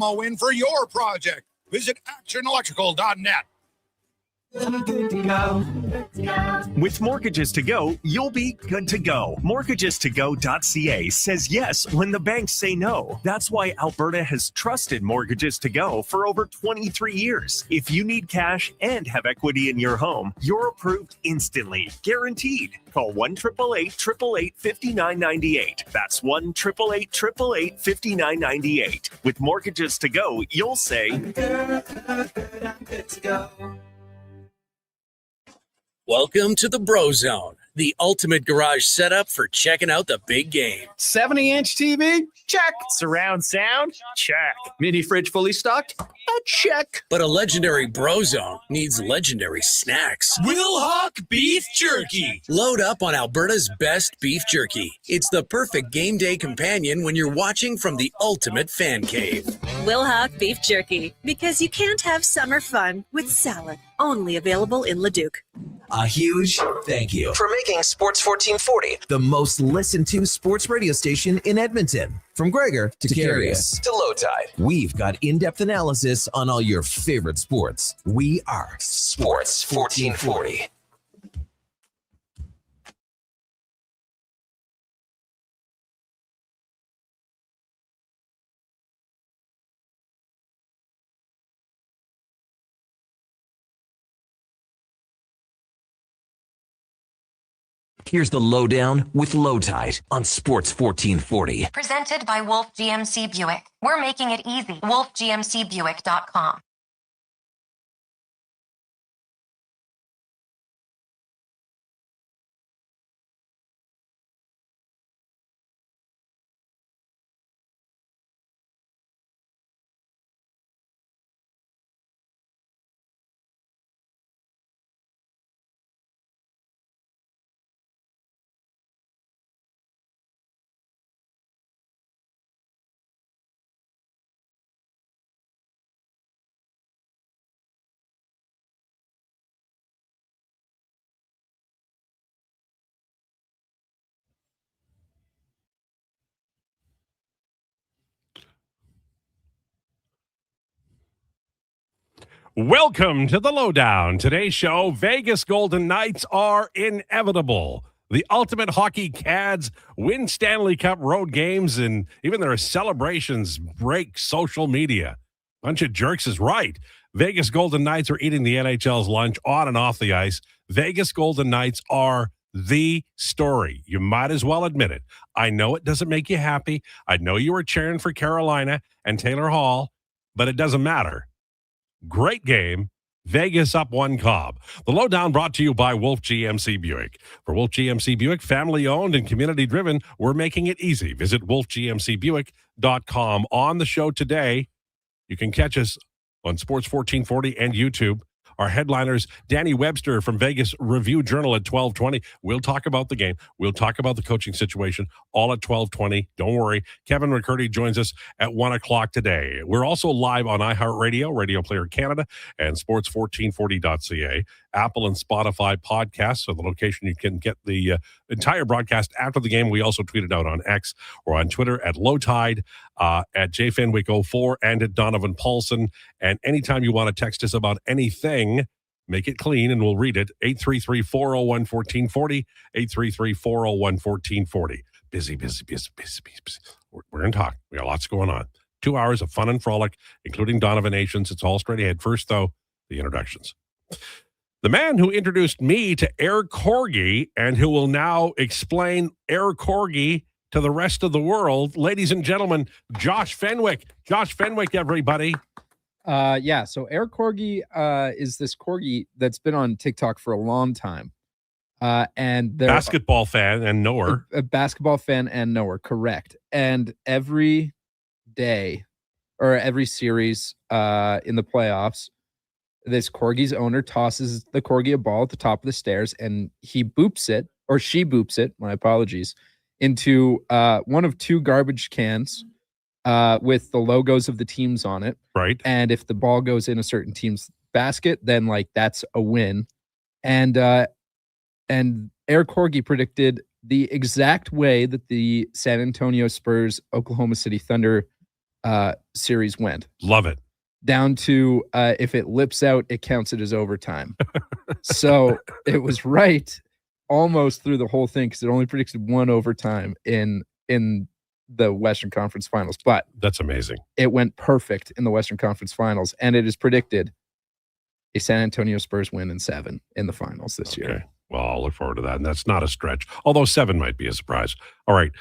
in for your project. Visit actionelectrical.net. With Mortgages to Go, you'll be good to go. MortgagesToGo.ca says yes when the banks say no. That's why Alberta has trusted Mortgages to Go for over 23 years. If you need cash and have equity in your home, you're approved instantly, guaranteed. Call 1-888-888-5998. That's 1-888-888-5998. With Mortgages to Go, you'll say, I'm good to go. Welcome to the Bro Zone, the ultimate garage setup for checking out the big game. 70-inch TV? Check. Surround sound? Check. Mini fridge fully stocked? Check. But a legendary Bro Zone needs legendary snacks. Will Hawk Beef Jerky. Load up on Alberta's best beef jerky. It's the perfect game day companion when you're watching from the ultimate fan cave. Will Hawk Beef Jerky, because you can't have summer fun with salad. Only available in Leduc. A huge thank you for making Sports 1440 the most listened to sports radio station in Edmonton. From Krueger to Curious to Lowetide, we've got in-depth analysis on all your favorite sports. We are Sports 1440. Here's the Lowdown with Lowetide on Sports 1440. Presented by Wolf GMC Buick. We're making it easy. WolfGMCBuick.com. Welcome to the Lowdown. Today's show, Vegas Golden Knights are inevitable. The ultimate hockey cads win Stanley Cup road games, and even their celebrations break social media. Bunch of jerks is right. Vegas Golden Knights are eating the NHL's lunch on and off the ice. Vegas Golden Knights are the story. You might as well admit it. I know it doesn't make you happy. I know you were cheering for Carolina and Taylor Hall, but it doesn't matter. Great game. Vegas up 1 Cobb. The Lowdown brought to you by Wolf GMC Buick. For Wolf GMC Buick, family owned and community driven, we're making it easy. Visit wolfgmcbuick.com. On the show today, you can catch us on Sports 1440 and YouTube. Our headliners, Danny Webster from Vegas Review Journal at 12:20. We'll talk about the game. We'll talk about the coaching situation, all at 12:20. Don't worry. Kevin McCurdy joins us at 1 o'clock today. We're also live on iHeartRadio, Radio Player Canada, and sports1440.ca. Apple and Spotify podcasts are the location you can get the entire broadcast after the game. We also tweet it out on X or on Twitter at Lowetide, at JFenwick04, and at Donovan Paulson. And anytime you want to text us about anything, make it clean and we'll read it. 833-401-1440, 833-401-1440. Busy. We're going to talk. We got lots going on. 2 hours of fun and frolic, including Donovanations. It's all straight ahead. First, though, the introductions. The man who introduced me to Air Corgi and who will now explain Air Corgi to the rest of the world, ladies and gentlemen, Josh Fenwick. Josh Fenwick, everybody. So Air Corgi is this corgi that's been on TikTok for a long time. And they're basketball fan and knower. A basketball fan and knower, correct. And every day or every series in the playoffs, this corgi's owner tosses the corgi a ball at the top of the stairs, and he boops it, or she boops it, my apologies, into one of 2 garbage cans with the logos of the teams on it. Right. And if the ball goes in a certain team's basket, then that's a win. And Air Corgi predicted the exact way that the San Antonio Spurs Oklahoma City Thunder series went. Love it. Down to if it lips out, it counts it as overtime. So it was right almost through the whole thing because it only predicted one overtime in the Western Conference Finals. But that's amazing. It went perfect in the Western Conference Finals, and it is predicted a San Antonio Spurs win in 7 in the finals this year. Well, I'll look forward to that, and that's not a stretch, although 7 might be a surprise. All right.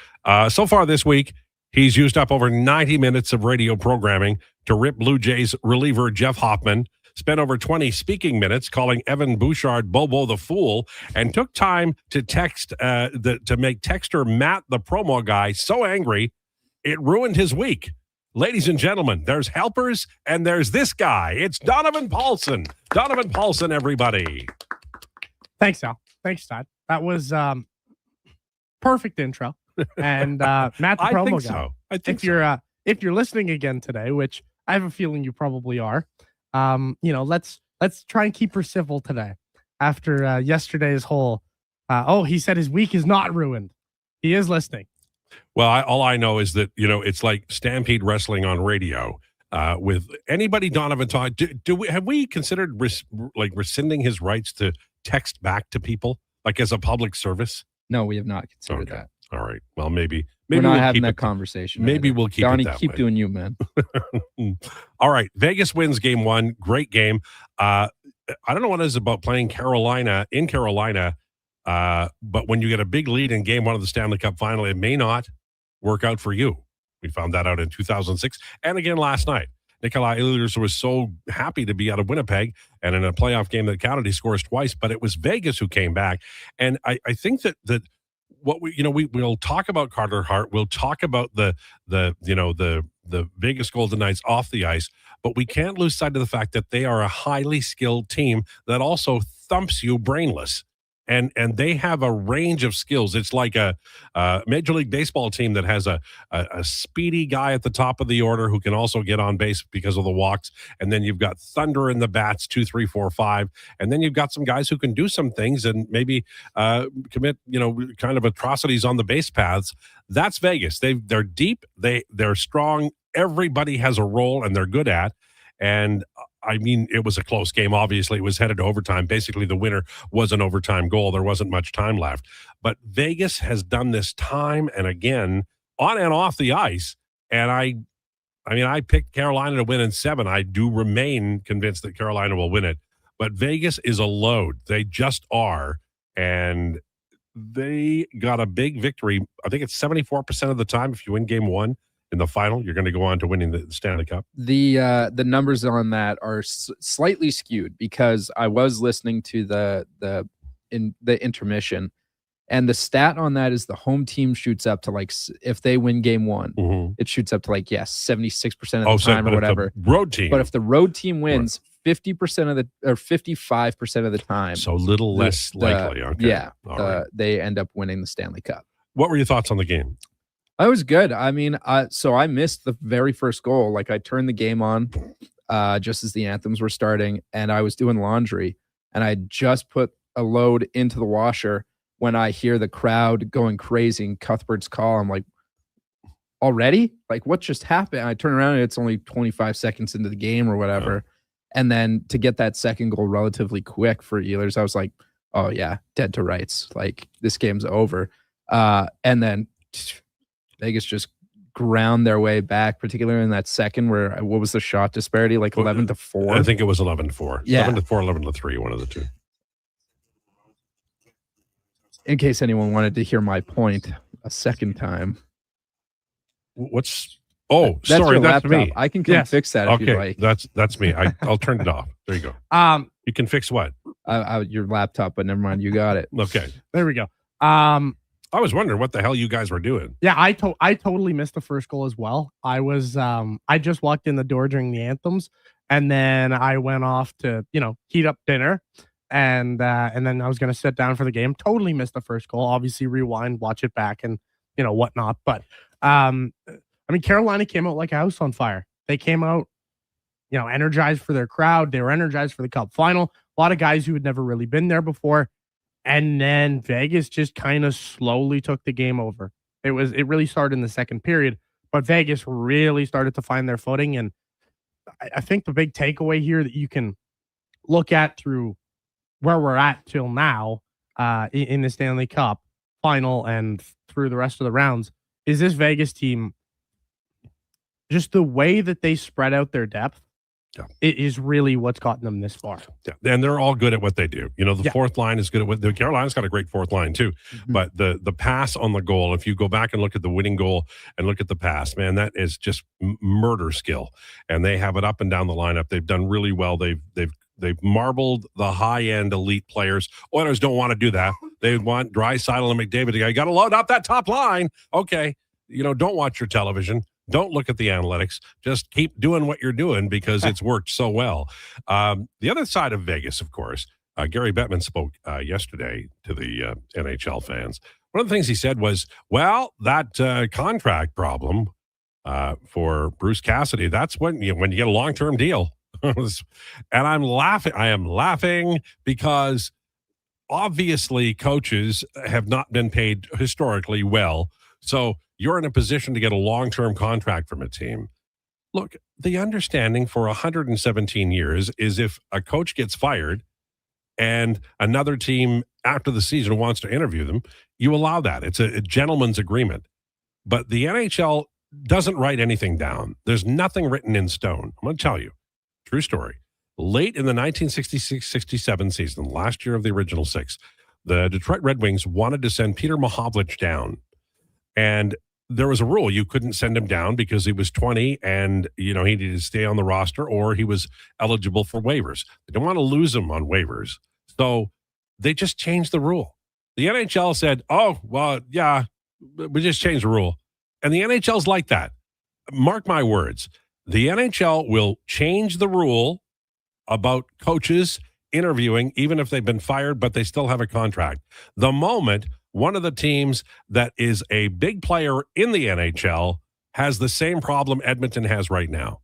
So far this week, he's used up over 90 minutes of radio programming to rip Blue Jays reliever Jeff Hoffman, spent over 20 speaking minutes calling Evan Bouchard Bobo the Fool, and took time to text to make texter Matt the promo guy so angry it ruined his week. Ladies and gentlemen, there's helpers and there's this guy. It's Donovan Paulson. Donovan Paulson, everybody. Thanks, Al. Thanks, Todd. That was perfect intro. And Matt the promo guy. I think so. If you're listening again today, which I have a feeling you probably are, let's try and keep her civil today. After yesterday's whole, he said his week is not ruined. He is listening. Well, all I know is that, it's like Stampede Wrestling on radio with anybody Donovan talk. Have we considered rescinding his rights to text back to people, like as a public service? No, we have not considered that. All right. Well, maybe we're not we'll having that conversation. Maybe either. We'll keep Donnie, it that keep way. doing you, man. All right. Vegas wins game 1. Great game. I don't know what it is about playing Carolina in Carolina, but when you get a big lead in game 1 of the Stanley Cup final, it may not work out for you. We found that out in 2006 and again last night. Nikolai Ehlers was so happy to be out of Winnipeg, and in a playoff game that counted, he scores twice, but it was Vegas who came back. And I think that what we'll talk about Carter Hart, we'll talk about the Vegas Golden Knights off the ice, but we can't lose sight of the fact that they are a highly skilled team that also thumps you brainless. And they have a range of skills. It's like a Major League Baseball team that has a speedy guy at the top of the order who can also get on base because of the walks. And then you've got thunder in the bats, 2, 3, 4, 5. And then you've got some guys who can do some things and maybe commit, kind of atrocities on the base paths. That's Vegas. They're deep. They're strong. Everybody has a role and they're good at. And I mean, it was a close game. Obviously, it was headed to overtime. Basically, the winner was an overtime goal. There wasn't much time left. But Vegas has done this time and again on and off the ice. And I picked Carolina to win in 7. I do remain convinced that Carolina will win it. But Vegas is a load. They just are. And they got a big victory. I think it's 74% of the time if you win game 1. In the final, you're going to go on to winning the Stanley Cup. The numbers on that are slightly skewed because I was listening to the intermission, and the stat on that is the home team shoots up to if they win game 1, it shoots up to 76% of the time or whatever. Road team, but if the road team wins 50% of the or 55% of the time, so little less likely. Okay. Yeah, right. They end up winning the Stanley Cup. What were your thoughts on the game? That was good. I mean, so I missed the very first goal. I turned the game on just as the anthems were starting, and I was doing laundry, and I just put a load into the washer when I hear the crowd going crazy and Cuthbert's call. I'm like, already? What just happened? And I turn around and it's only 25 seconds into the game or whatever. And then to get that second goal relatively quick for Ehlers, I was like, oh yeah, dead to rights. This game's over. And then Vegas just ground their way back, particularly in that second where, what was the shot disparity? 11-4? I think it was 11-4. Yeah. 11-4, 11-3, one of the two. In case anyone wanted to hear my point a second time. That's your that's laptop. me. I can come fix that if you'd like. That's me. I'll turn it off. There you go. You can fix what? Your laptop, but never mind. You got it. Okay. There we go. I was wondering what the hell you guys were doing. Yeah, I totally missed the first goal as well. I was I just walked in the door during the anthems, and then I went off to heat up dinner, and then I was gonna sit down for the game. Totally missed the first goal. Obviously, rewind, watch it back, and whatnot. But Carolina came out like a house on fire. They came out, energized for their crowd. They were energized for the Cup final. A lot of guys who had never really been there before. And then Vegas just kind of slowly took the game over. It really started in the second period, but Vegas really started to find their footing. And I think the big takeaway here that you can look at through where we're at till now in the Stanley Cup final and through the rest of the rounds is this Vegas team, just the way that they spread out their depth. Yeah. It is really what's gotten them this far. Yeah. And they're all good at what they do. The fourth line is good at what the Carolina's got a great fourth line too. Mm-hmm. But the pass on the goal, if you go back and look at the winning goal and look at the pass, man, that is just murder skill. And they have it up and down the lineup. They've done really well. They've marbled the high-end elite players. Oilers don't want to do that. They want Draisaitl and McDavid. You got to load up that top line. Okay. Don't watch your television. Don't look at the analytics. Just keep doing what you're doing because it's worked so well. The other side of Vegas, of course, Gary Bettman spoke yesterday to the NHL fans. One of the things he said was, well, that contract problem for Bruce Cassidy, that's when you get a long-term deal. And I'm laughing. I am laughing because obviously coaches have not been paid historically well. So you're in a position to get a long-term contract from a team. Look, the understanding for 117 years is if a coach gets fired and another team after the season wants to interview them, you allow that. It's a gentleman's agreement. But the NHL doesn't write anything down. There's nothing written in stone. I'm going to tell you. True story. Late in the 1966-67 season, last year of the original six, the Detroit Red Wings wanted to send Peter Mahovlich down. And there was a rule. You couldn't send him down because he was 20 and, he needed to stay on the roster or he was eligible for waivers. They didn't want to lose him on waivers. So they just changed the rule. The NHL said, oh, well, yeah, we just changed the rule. And the NHL's like that. Mark my words. The NHL will change the rule about coaches interviewing, even if they've been fired, but they still have a contract. The moment one of the teams that is a big player in the NHL has the same problem Edmonton has right now.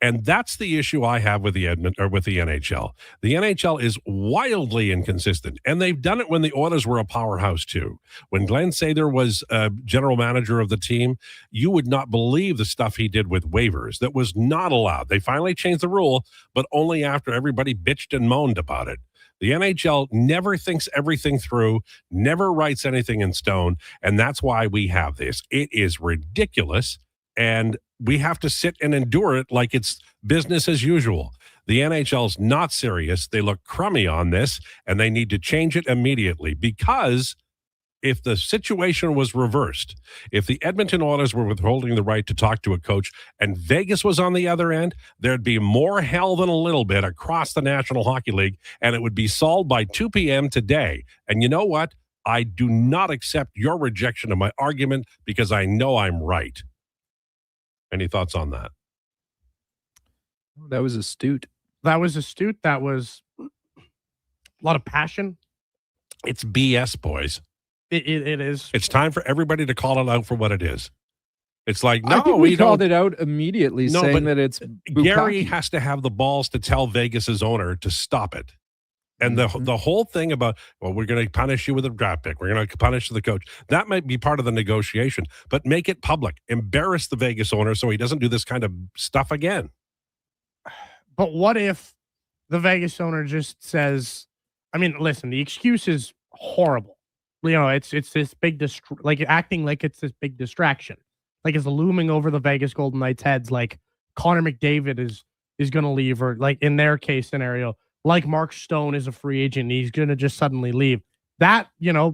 And that's the issue I have with the NHL. The NHL is wildly inconsistent, and they've done it when the Oilers were a powerhouse too. When Glenn Sather was general manager of the team, you would not believe the stuff he did with waivers. That was not allowed. They finally changed the rule, but only after everybody bitched and moaned about it. The NHL never thinks everything through, never writes anything in stone, and that's why we have this. It is ridiculous, and we have to sit and endure it like it's business as usual. The NHL's not serious. They look crummy on this, and they need to change it immediately because if the situation was reversed, if the Edmonton Oilers were withholding the right to talk to a coach and Vegas was on the other end, there'd be more hell than a little bit across the National Hockey League, and it would be solved by 2 p.m. today. And you know what? I do not accept your rejection of my argument because I know I'm right. Any thoughts on that? That was astute. That was a lot of passion. It's BS, boys. It is. It's time for everybody to call it out for what it is. It's like, no, I think we called it out immediately, saying that it's Gary bukkake. has to have the balls to tell Vegas's owner to stop it. And the whole thing about, well, we're going to punish you with a draft pick. We're going to punish the coach. That might be part of the negotiation, but make it public. Embarrass the Vegas owner so he doesn't do this kind of stuff again. But what if the Vegas owner just says, I mean, listen, the excuse is horrible. It's this big, acting like it's this big distraction. Like it's looming over the Vegas Golden Knights' heads like Connor McDavid is going to leave, or like in their case scenario, like Mark Stone is a free agent and he's going to just suddenly leave. That,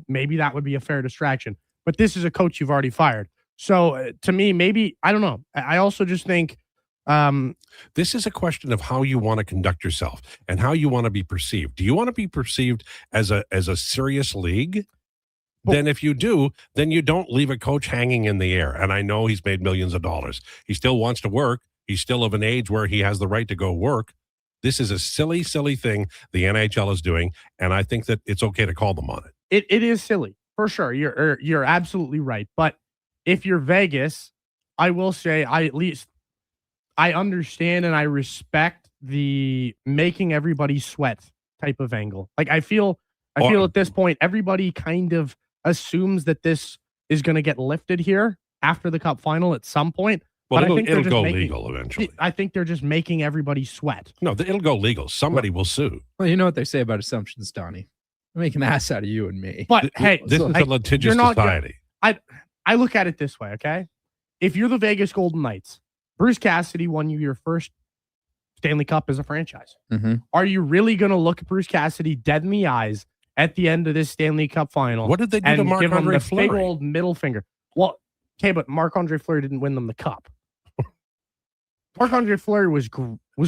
maybe that would be a fair distraction. But this is a coach you've already fired. So to me, maybe, I don't know. I also just think this is a question of how you want to conduct yourself and how you want to be perceived. Do you want to be perceived as a serious league? Then if you do, then you don't leave a coach hanging in the air. And I know he's made millions of dollars. He still wants to work. He's still of an age where he has the right to go work. This is a silly, silly thing the NHL is doing, and I think that it's okay to call them on it. It is silly, for sure. You're absolutely right. But if you're Vegas, I will say I understand and I respect the making everybody sweat type of angle. Like I feel at this point, everybody kind of assumes that this is going to get lifted here after the cup final at some point. Well, but I think it'll they're go just legal eventually. I think they're just making everybody sweat. No, it'll go legal. Somebody will sue. Well, you know what they say about assumptions, Donnie. They're making an ass out of you and me. But hey, This is a litigious society. I look at it this way, okay? If you're the Vegas Golden Knights, Bruce Cassidy won you your first Stanley Cup as a franchise. Mm-hmm. Are you really going to look at Bruce Cassidy dead in the eyes at the end of this Stanley Cup final? What did they do and to give him Marc-Andre the big Fleury? old middle finger? Well, okay, but Marc-Andre Fleury didn't win them the cup. Marc-Andre Fleury was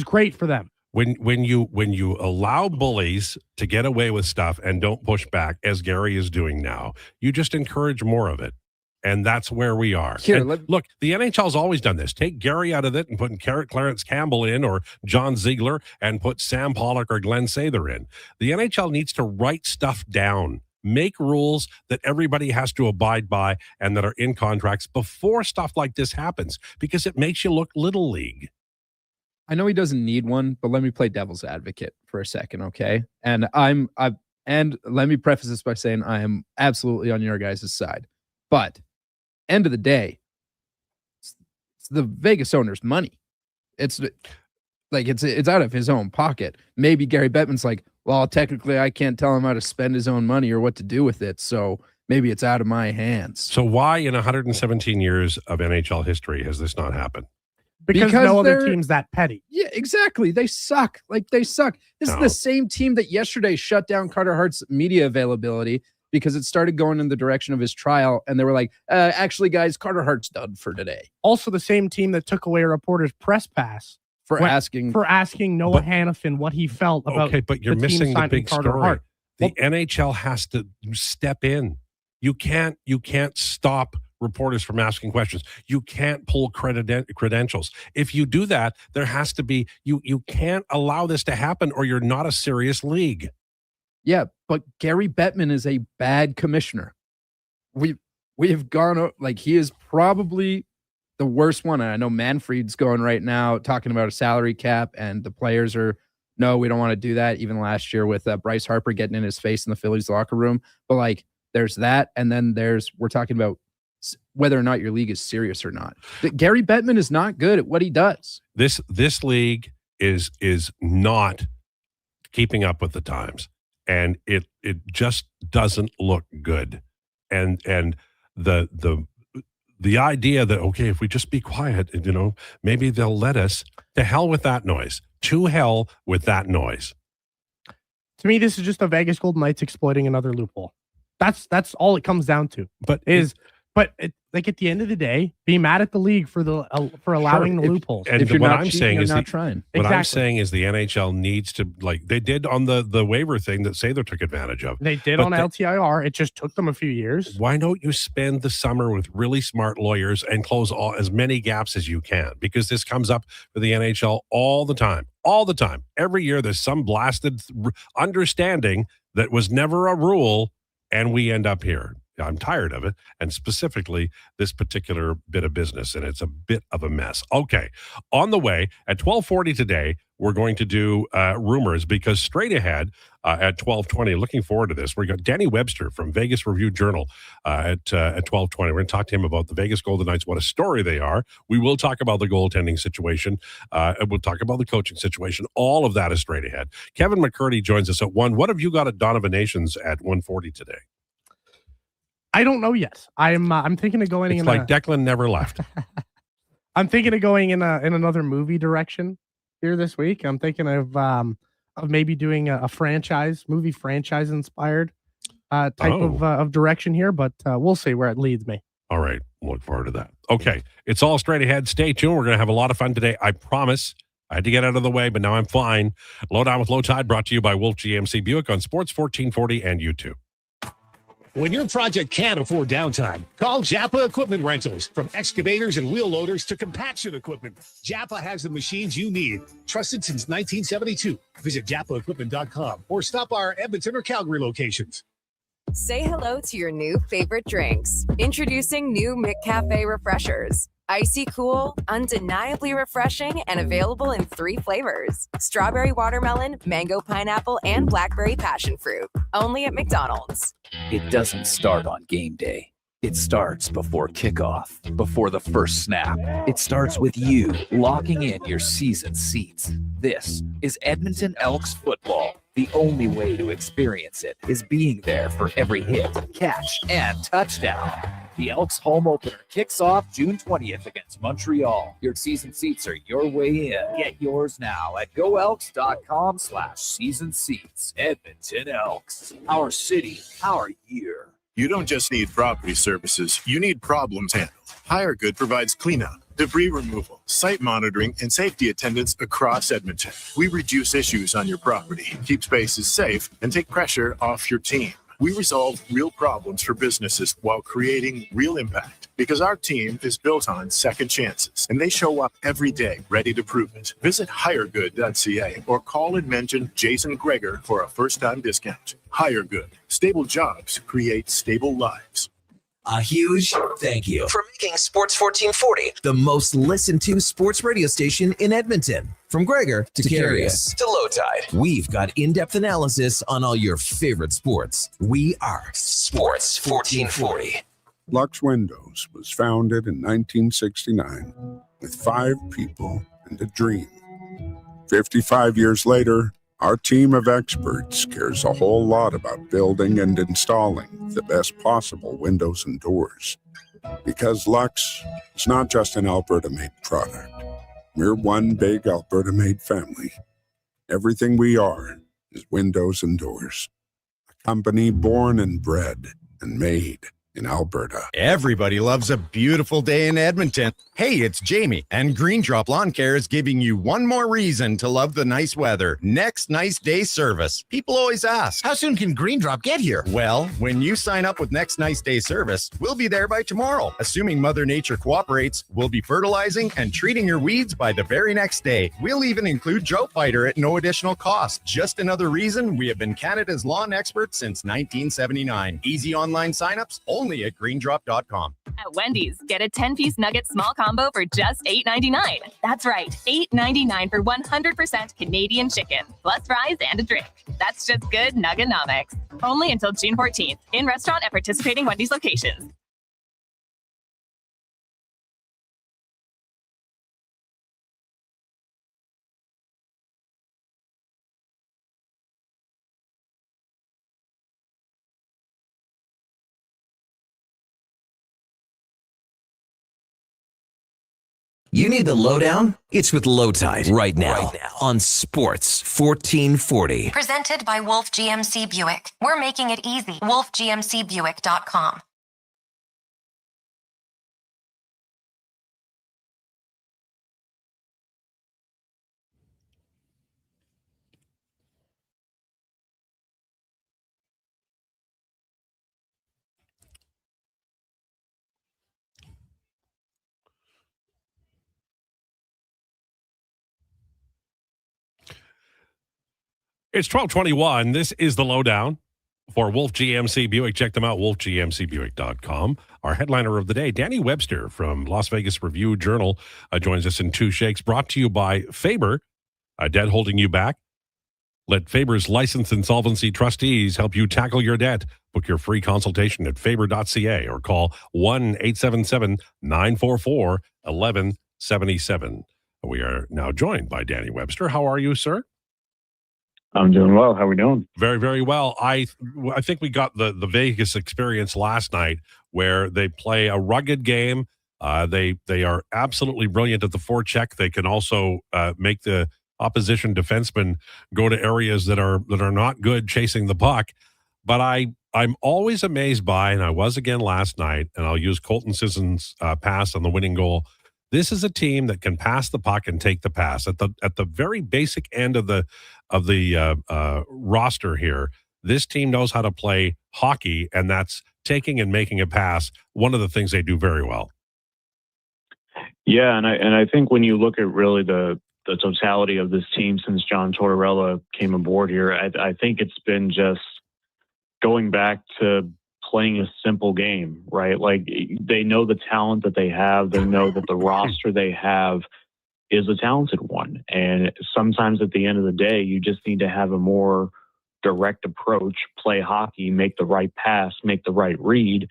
great for them. When you allow bullies to get away with stuff and don't push back, as Gary is doing now, you just encourage more of it. And that's where we are. Here, look, the NHL's always done this. Take Gary out of it and put Clarence Campbell in, or John Ziegler, and put Sam Pollock or Glenn Sather in. The NHL needs to write stuff down, make rules that everybody has to abide by and that are in contracts before stuff like this happens, because it makes you look little league. I know he doesn't need one, but let me play devil's advocate for a second, okay? And and let me preface this by saying I am absolutely on your guys' side. But end of the day, it's the Vegas owner's money. It's out of his own pocket. Maybe Gary Bettman's like, well, technically I can't tell him how to spend his own money or what to do with it, so maybe it's out of my hands. So why in 117 years of NHL history has this not happened? Because no other team's that petty. Yeah, exactly. They suck. They suck. This is the same team that yesterday shut down Carter Hart's media availability because it started going in the direction of his trial. And they were like, actually, guys, Carter Hart's done for today. Also the same team that took away a reporter's press pass for asking Noah Hannafin what he felt about. Okay, but you're missing the big story. Hart. The NHL has to step in. You can't stop reporters from asking questions. You can't pull credentials. If you do that, there has to be, you can't allow this to happen, or you're not a serious league. Yeah, but Gary Bettman is a bad commissioner. We have gone, like, he is probably the worst one. And I know Manfred's going right now talking about a salary cap, and the players are, no, we don't want to do that. Even last year with Bryce Harper getting in his face in the Phillies locker room. But like, there's that. And then we're talking about whether or not your league is serious or not. Gary Bettman is not good at what he does. This league is not keeping up with the times, and it just doesn't look good. And the idea that, okay, if we just be quiet, maybe they'll let us. To hell with that noise. To hell with that noise. To me, this is just the Vegas Golden Knights exploiting another loophole. That's all it comes down to. But at the end of the day, be mad at the league for allowing the loopholes. And if you're what not I'm cheating, saying you're is not trying. What Exactly. I'm saying is the NHL needs to, like they did on the waiver thing that Sather took advantage of. They did on LTIR. It just took them a few years. Why don't you spend the summer with really smart lawyers and close as many gaps as you can? Because this comes up for the NHL all the time. All the time. Every year there's some blasted understanding that was never a rule, and we end up here. I'm tired of it, and specifically this particular bit of business, and it's a bit of a mess. Okay, on the way at 12:40 today, we're going to do rumors, because straight ahead at 12:20, looking forward to this, we got Danny Webster from Vegas Review-Journal at 12:20. We're going to talk to him about the Vegas Golden Knights, what a story they are. We will talk about the goaltending situation, and we'll talk about the coaching situation. All of that is straight ahead. Kevin McCurdy joins us at 1. What have you got at Donovan Nations at 1:40 today? I don't know yet. I'm thinking of going. It's like Declan never left. I'm thinking of going in another movie direction here this week. I'm thinking of maybe doing a movie franchise inspired type of direction here, but we'll see where it leads me. All right, look forward to that. Okay, it's all straight ahead. Stay tuned. We're going to have a lot of fun today. I promise. I had to get out of the way, but now I'm fine. Lowdown with Lowetide, brought to you by Wolf GMC Buick on Sports 1440 and YouTube. When your project can't afford downtime, call Japa Equipment Rentals. From excavators and wheel loaders to compaction equipment, Japa has the machines you need. Trusted since 1972. Visit JapaEquipment.com or stop our Edmonton or Calgary locations. Say hello to your new favorite drinks. Introducing new McCafe Refreshers. Icy cool, undeniably refreshing, and available in 3 flavors. Strawberry watermelon, mango pineapple, and blackberry passion fruit. Only at McDonald's. It doesn't start on game day. It starts before kickoff, before the first snap. It starts with you locking in your season seats. This is Edmonton Elks football. The only way to experience it is being there for every hit, catch, and touchdown. The Elks home opener kicks off June 20th against Montreal. Your season seats are your way in. Get yours now at goelks.com/season seats. Edmonton Elks. Our city, our year. You don't just need property services, you need problems handled. HireGood provides cleanup, debris removal, site monitoring, and safety attendance across Edmonton. We reduce issues on your property, keep spaces safe, and take pressure off your team. We resolve real problems for businesses while creating real impact because our team is built on second chances and they show up every day ready to prove it. Visit hiregood.ca or call and mention Jason Krueger for a first-time discount. HireGood. Stable jobs create stable lives. A huge thank you for making Sports 1440 the most listened to sports radio station in Edmonton. From Krueger to Carius to Lowetide, we've got in-depth analysis on all your favorite sports. We are Sports 1440. Lux Windows was founded in 1969 with 5 people and a dream. 55 years later, our team of experts cares a whole lot about building and installing the best possible windows and doors. Because Lux is not just an Alberta-made product. We're one big Alberta-made family. Everything we are is windows and doors. A company born and bred and made in Alberta. Everybody loves a beautiful day in Edmonton. Hey, it's Jamie, and Green Drop Lawn Care is giving you one more reason to love the nice weather. Next nice day service. People always ask, how soon can Green Drop get here? Well, when you sign up with Next Nice Day service, we'll be there by tomorrow. Assuming Mother Nature cooperates, we'll be fertilizing and treating your weeds by the very next day. We'll even include Drought Fighter at no additional cost. Just another reason we have been Canada's lawn expert since 1979. Easy online signups, only at greendrop.com. At Wendy's, get a 10-piece nugget small combo for just $8.99. That's right, $8.99 for 100% Canadian chicken, plus fries and a drink. That's just good nuggenomics. Only until June 14th, in restaurant at participating Wendy's locations. You need the lowdown? It's with Lowetide right now on Sports 1440. Presented by Wolf GMC Buick. We're making it easy. WolfGMCBuick.com. It's 12:21. This is the lowdown for Wolf GMC Buick. Check them out, wolfgmcbuick.com. Our headliner of the day, Danny Webster from Las Vegas Review Journal, joins us in Two Shakes, brought to you by Faber. Debt holding you back? Let Faber's licensed insolvency trustees help you tackle your debt. Book your free consultation at faber.ca or call 1-877-944-1177. We are now joined by Danny Webster. How are you, sir? I'm doing well. How are we doing? Very, very well. I think we got the Vegas experience last night where they play a rugged game. They are absolutely brilliant at the forecheck. They can also make the opposition defensemen go to areas that are not good chasing the puck. But I'm always amazed by, and I was again last night, and I'll use Colton Sisson's pass on the winning goal. This is a team that can pass the puck and take the pass at the very basic end of the roster here. This team knows how to play hockey, and that's taking and making a pass. One of the things they do very well. Yeah, and I think when you look at really the totality of this team since John Tortorella came aboard here, I think it's been just going back to playing a simple game, right? Like, they know the talent that they have. They know that the roster they have is a talented one. And sometimes at the end of the day, you just need to have a more direct approach, play hockey, make the right pass, make the right read.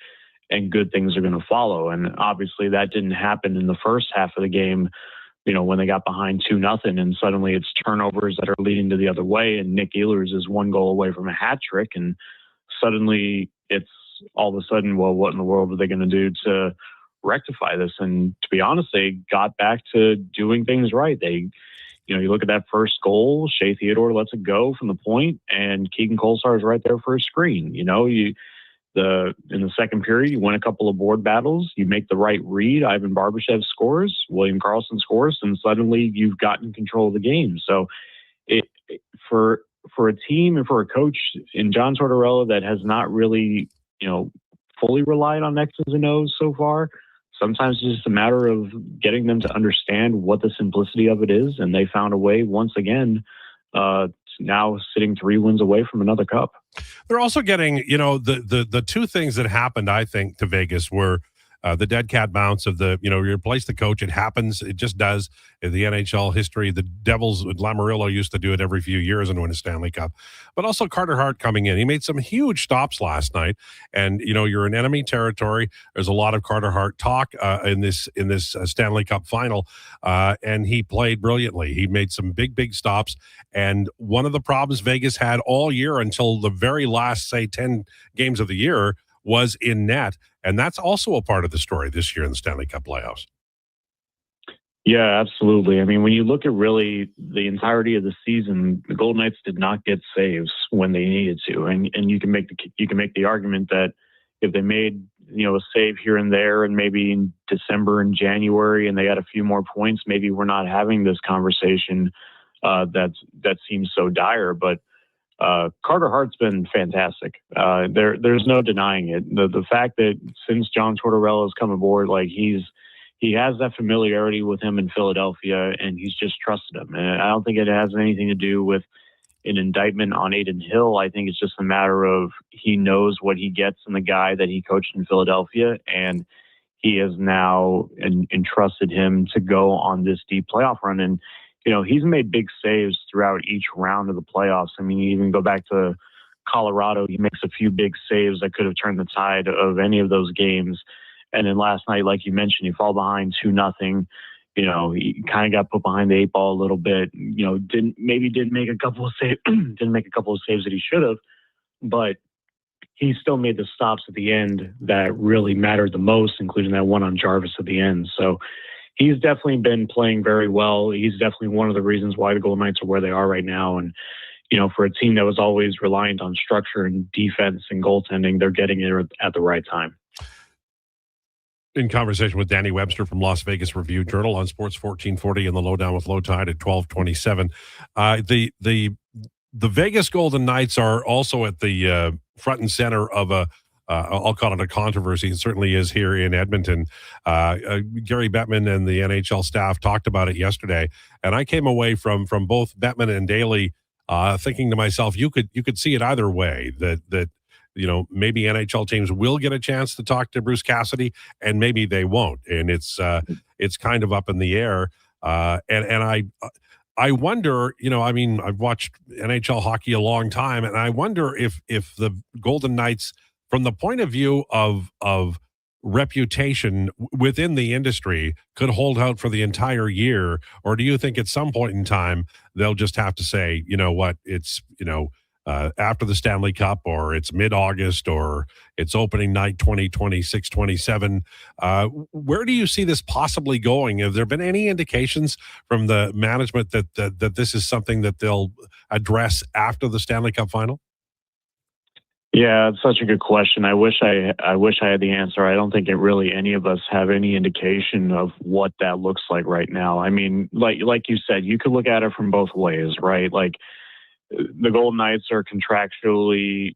and good things are going to follow. And obviously that didn't happen in the first half of the game, when they got behind 2-0, and suddenly it's turnovers that are leading to the other way. And Nick Ehlers is one goal away from a hat trick. And suddenly it's all of a sudden, well, what in the world are they going to do to rectify this? And to be honest, they got back to doing things right. They, you look at that first goal, Shea Theodore lets it go from the point, and Keegan Kolesar is right there for a screen. In the second period, you win a couple of board battles, you make the right read, Ivan Barbashev scores, William Karlsson scores, and suddenly you've gotten control of the game. So for a team and for a coach in John Tortorella that has not really, fully relied on X's and O's so far, sometimes it's just a matter of getting them to understand what the simplicity of it is. And they found a way once again, now sitting 3 wins away from another cup. They're also getting, the two things that happened, I think, to Vegas were the dead cat bounce of you replace the coach. It happens. It just does. In the NHL history, the Devils, Lamoriello used to do it every few years and win a Stanley Cup. But also Carter Hart coming in. He made some huge stops last night. And, you're in enemy territory. There's a lot of Carter Hart talk in this Stanley Cup final. And he played brilliantly. He made some big stops. And one of the problems Vegas had all year until the very last, say, 10 games of the year was in net. And that's also a part of the story this year in the Stanley Cup playoffs. Yeah, absolutely. I mean, when you look at really the entirety of the season, the Golden Knights did not get saves when they needed to. And you can make the argument that if they made, a save here and there, and maybe in December and January, and they had a few more points, maybe we're not having this conversation that seems so dire. But Carter Hart's been fantastic. There's no denying it. The fact that since John Tortorella has come aboard, he has that familiarity with him in Philadelphia, and he's just trusted him. And I don't think it has anything to do with an indictment on Adin Hill. I think it's just a matter of he knows what he gets in the guy that he coached in Philadelphia, and he has now entrusted him to go on this deep playoff run. And he's made big saves throughout each round of the playoffs. I mean, you even go back to Colorado, he makes a few big saves that could have turned the tide of any of those games. And then last night, like you mentioned, he fall behind 2-0. He kind of got put behind the 8 ball a little bit. Didn't make a couple of saves that he should have, but he still made the stops at the end that really mattered the most, including that one on Jarvis at the end. So he's definitely been playing very well. He's definitely one of the reasons why the Golden Knights are where they are right now. And, for a team that was always reliant on structure and defense and goaltending, they're getting it at the right time. In conversation with Danny Webster from Las Vegas Review-Journal on Sports 1440 and the Lowdown with Lowetide at 12:27. The Vegas Golden Knights are also at the front and center of I'll call it a controversy. It certainly is here in Edmonton. Gary Bettman and the NHL staff talked about it yesterday, and I came away from both Bettman and Daly thinking to myself, you could see it either way. That maybe NHL teams will get a chance to talk to Bruce Cassidy, and maybe they won't. And it's kind of up in the air. And I wonder, I've watched NHL hockey a long time, and I wonder if the Golden Knights, from the point of view of reputation within the industry, could hold out for the entire year, or do you think at some point in time they'll just have to say, it's after the Stanley Cup, or it's mid-August, or it's opening night 2026-27. Where do you see this possibly going? Have there been any indications from the management that this is something that they'll address after the Stanley Cup final? Yeah, it's such a good question. I wish I had the answer. I don't think any of us have any indication of what that looks like right now. I mean, like you said, you could look at it from both ways, right? Like, the Golden Knights are contractually,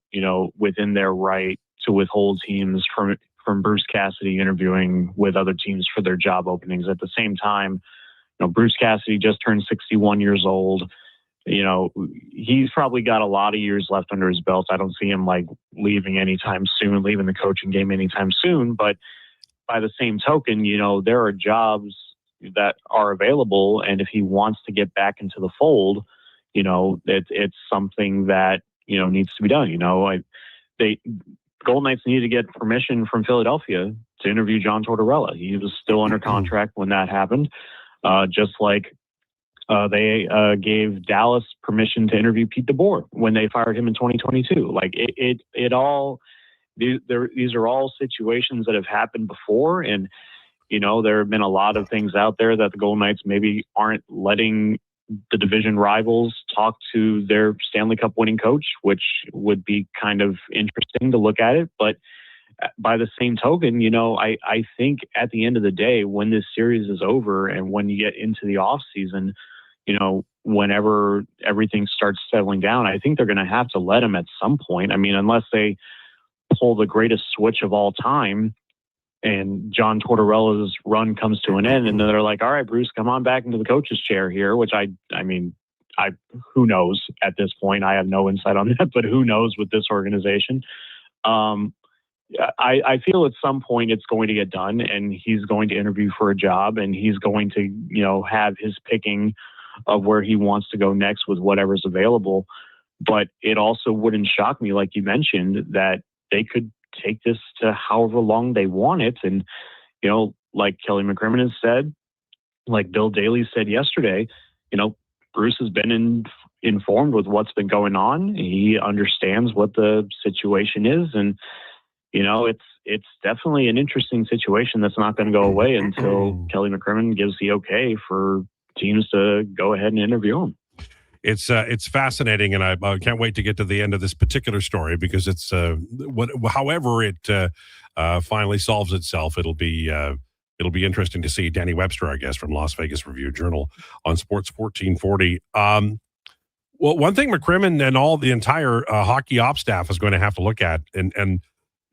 within their right to withhold teams from Bruce Cassidy interviewing with other teams for their job openings. At the same time, Bruce Cassidy just turned 61 years old. He's probably got a lot of years left under his belt. I don't see him leaving the coaching game anytime soon. But by the same token, there are jobs that are available. And if he wants to get back into the fold, it's something that, needs to be done. Golden Knights needed to get permission from Philadelphia to interview John Tortorella. He was still under contract when that happened, just like they gave Dallas permission to interview Pete DeBoer when they fired him in 2022. Like these are all situations that have happened before, and there have been a lot of things out there that the Golden Knights maybe aren't letting the division rivals talk to their Stanley Cup winning coach, which would be kind of interesting to look at it. But by the same token, I think at the end of the day, when this series is over and when you get into the off season, whenever everything starts settling down, I think they're going to have to let him at some point. I mean, unless they pull the greatest switch of all time and John Tortorella's run comes to an end, and then they're like, all right, Bruce, come on back into the coach's chair here, which I mean, who knows at this point? I have no insight on that, but who knows with this organization? I feel at some point it's going to get done, and he's going to interview for a job, and he's going to, have his picking of where he wants to go next with whatever's available. But it also wouldn't shock me, like you mentioned, that they could take this to however long they want it. And, like Kelly McCrimmon has said, like Bill Daly said yesterday, Bruce has been informed with what's been going on. He understands what the situation is. And, it's definitely an interesting situation that's not going to go away until Kelly McCrimmon gives the okay for teams to go ahead and interview him. It's fascinating, and I can't wait to get to the end of this particular story because it's however it finally solves itself, it'll be interesting to see. Danny Webster, our guest from Las Vegas Review-Journal on Sports 1440. Well, one thing McCrimmon and the entire hockey ops staff is going to have to look at, and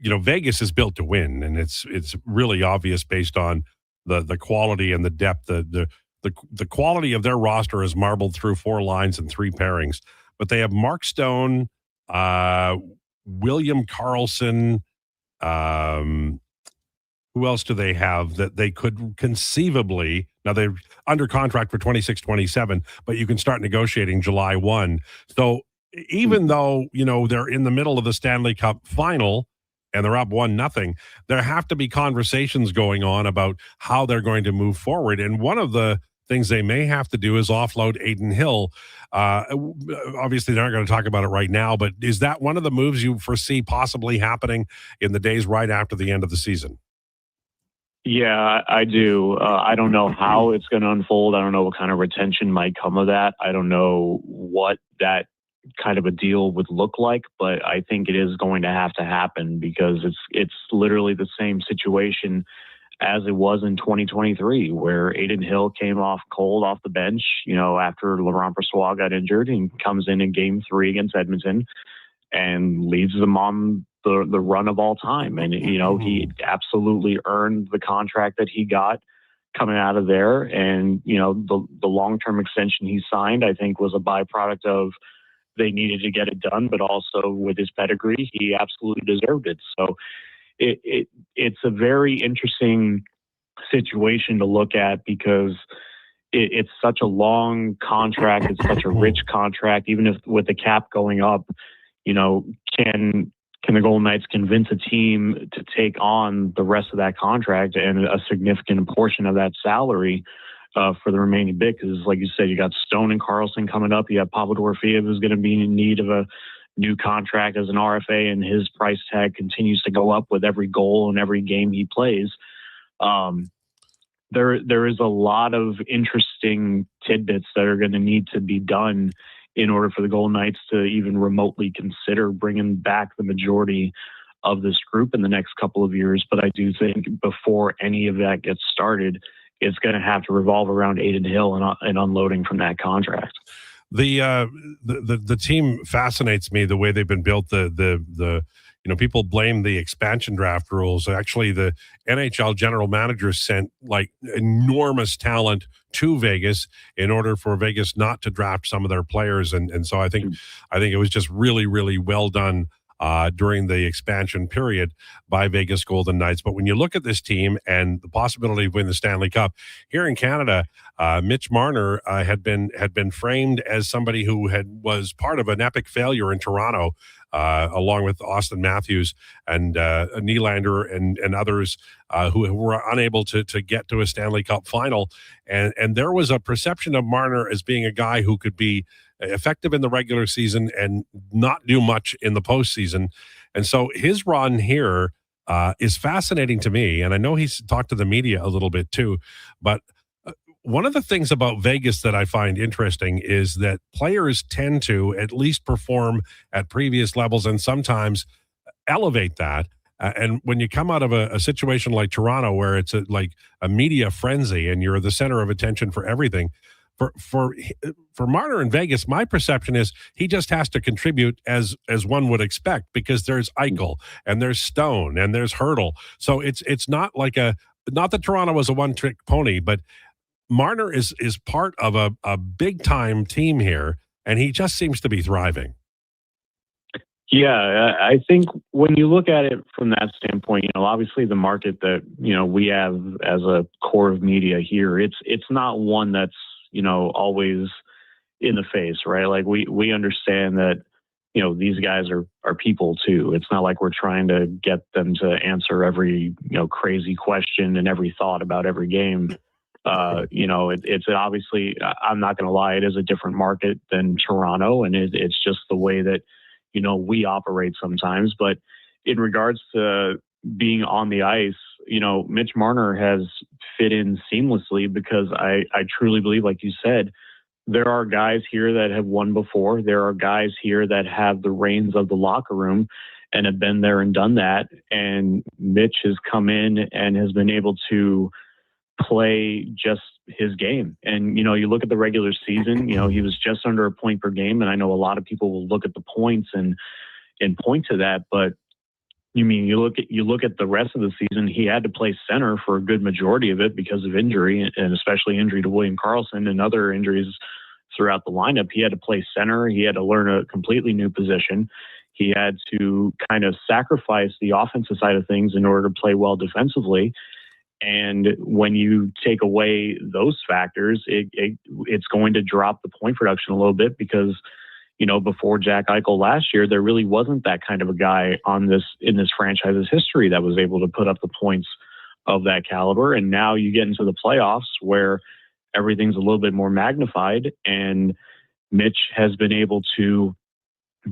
Vegas is built to win, and it's really obvious based on the quality and the depth. The quality of their roster is marbled through 4 lines and 3 pairings, but they have Mark Stone, William Karlsson. Who else do they have that they could conceivably, now they're under contract for 26-27, but you can start negotiating July 1. So even though, they're in the middle of the Stanley Cup final and they're up 1-0, there have to be conversations going on about how they're going to move forward. And one of the things they may have to do is offload Adin Hill. Obviously, they're not going to talk about it right now, but is that one of the moves you foresee possibly happening in the days right after the end of the season? Yeah, I do. I don't know how it's going to unfold. I don't know what kind of retention might come of that. I don't know what that kind of a deal would look like, but I think it is going to have to happen because it's literally the same situation as it was in 2023, where Adin Hill came off cold off the bench, after Laurent Brossoit got injured, and comes in Game 3 against Edmonton and leads them on the run of all time. And, he absolutely earned the contract that he got coming out of there. And, the long-term extension he signed, I think, was a byproduct of they needed to get it done, but also with his pedigree, he absolutely deserved it. So it's a very interesting situation to look at because it's such a long contract. It's such a rich contract. Even if with the cap going up, can the Golden Knights convince a team to take on the rest of that contract and a significant portion of that salary for the remaining bit? Because, like you said, you got Stone and Karlsson coming up. You have Pavel Dorofeev, who's going to be in need of a new contract as an RFA, and his price tag continues to go up with every goal and every game he plays. There is a lot of interesting tidbits that are going to need to be done in order for the Golden Knights to even remotely consider bringing back the majority of this group in the next couple of years. But I do think before any of that gets started, it's going to have to revolve around Adin Hill and unloading from that contract. The team fascinates me the way they've been built. People blame the expansion draft rules. Actually, the NHL general manager sent enormous talent to Vegas in order for Vegas not to draft some of their players. And so I think it was just really, really well done during the expansion period by Vegas Golden Knights. But when you look at this team and the possibility of winning the Stanley Cup here in Canada, Mitch Marner had been framed as somebody who was part of an epic failure in Toronto, along with Austin Matthews and Nylander and others who were unable to get to a Stanley Cup final. And there was a perception of Marner as being a guy who could be effective in the regular season and not do much in the postseason. And so his run here is fascinating to me. And I know he's talked to the media a little bit too. But one of the things about Vegas that I find interesting is that players tend to at least perform at previous levels and sometimes elevate that. And when you come out of a situation like Toronto, where it's like a media frenzy and you're the center of attention for everything, for Marner in Vegas, my perception is he just has to contribute as one would expect, because there's Eichel and there's Stone and there's Hurdle. So it's not like not that Toronto was a one-trick pony, but Marner is part of a big-time team here, and he just seems to be thriving. Yeah, I think when you look at it from that standpoint, obviously the market that, we have as a core of media here, it's not one that's, always in the face, right? Like we understand that, these guys are people too. It's not like we're trying to get them to answer every, crazy question and every thought about every game. It's obviously, I'm not going to lie, it is a different market than Toronto, and it's just the way that, we operate sometimes. But in regards to being on the ice, Mitch Marner has fit in seamlessly, because I truly believe, like you said, there are guys here that have won before. There are guys here that have the reins of the locker room and have been there and done that. And Mitch has come in and has been able to play just his game. And, you look at the regular season, he was just under a point per game. And I know a lot of people will look at the points and point to that, but you look at the rest of the season, he had to play center for a good majority of it because of injury, and especially injury to William Karlsson and other injuries throughout the lineup. He had to play center. He had to learn a completely new position. He had to kind of sacrifice the offensive side of things in order to play well defensively. And when you take away those factors, it's going to drop the point production a little bit, because, before Jack Eichel last year, there really wasn't that kind of a guy in this franchise's history that was able to put up the points of that caliber. And now you get into the playoffs where everything's a little bit more magnified, and Mitch has been able to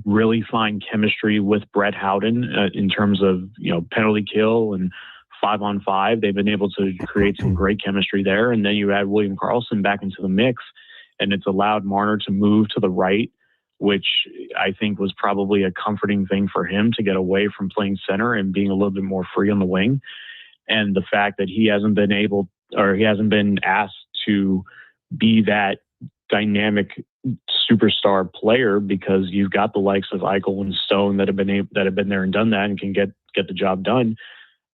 really find chemistry with Brett Howden in terms of, penalty kill and 5-on-5. They've been able to create some great chemistry there. And then you add William Karlsson back into the mix, and it's allowed Marner to move to the right, which I think was probably a comforting thing for him, to get away from playing center and being a little bit more free on the wing. And the fact that he hasn't been asked to be that dynamic superstar player, because you've got the likes of Eichel and Stone that have been there and done that and can get the job done.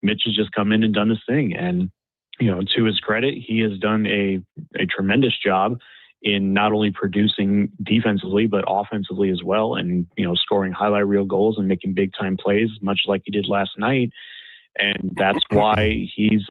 Mitch has just come in and done his thing. And, to his credit, he has done a tremendous job in not only producing defensively, but offensively as well. And, scoring highlight reel goals and making big time plays, much like he did last night. And that's why he's,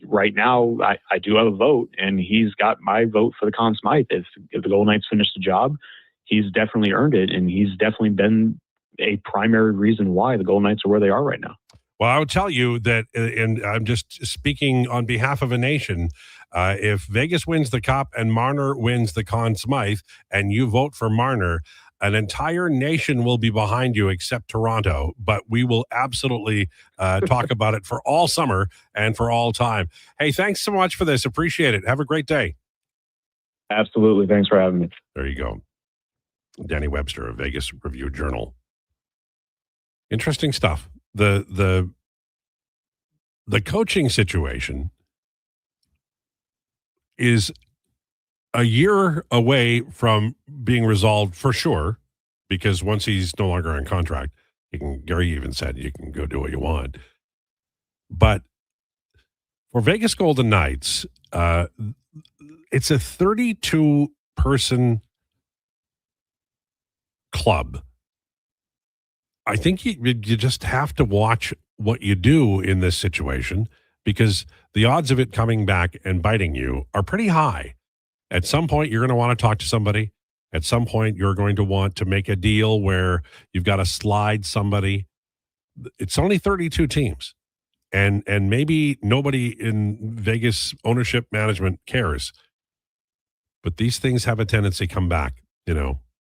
right now I do have a vote, and he's got my vote for the Conn Smythe. If the Golden Knights finish the job, he's definitely earned it. And he's definitely been a primary reason why the Golden Knights are where they are right now. Well, I would tell you that, and I'm just speaking on behalf of a nation, if Vegas wins the Cup and Marner wins the Conn Smythe, and you vote for Marner, an entire nation will be behind you except Toronto. But we will absolutely talk about it for all summer and for all time. Hey, thanks so much for this. Appreciate it. Have a great day. Absolutely. Thanks for having me. There you go. Danny Webster of Vegas Review Journal. Interesting stuff. The coaching situation is a year away from being resolved for sure, because once he's no longer on contract, Gary even said you can go do what you want. But for Vegas Golden Knights, it's a 32-person club I think you just have to watch what you do in this situation because the odds of it coming back and biting you are pretty high. At some point, you're going to want to talk to somebody. At some point, you're going to want to make a deal where you've got to slide somebody. It's only 32 teams. And maybe nobody in Vegas ownership management cares. But these things have a tendency to come back,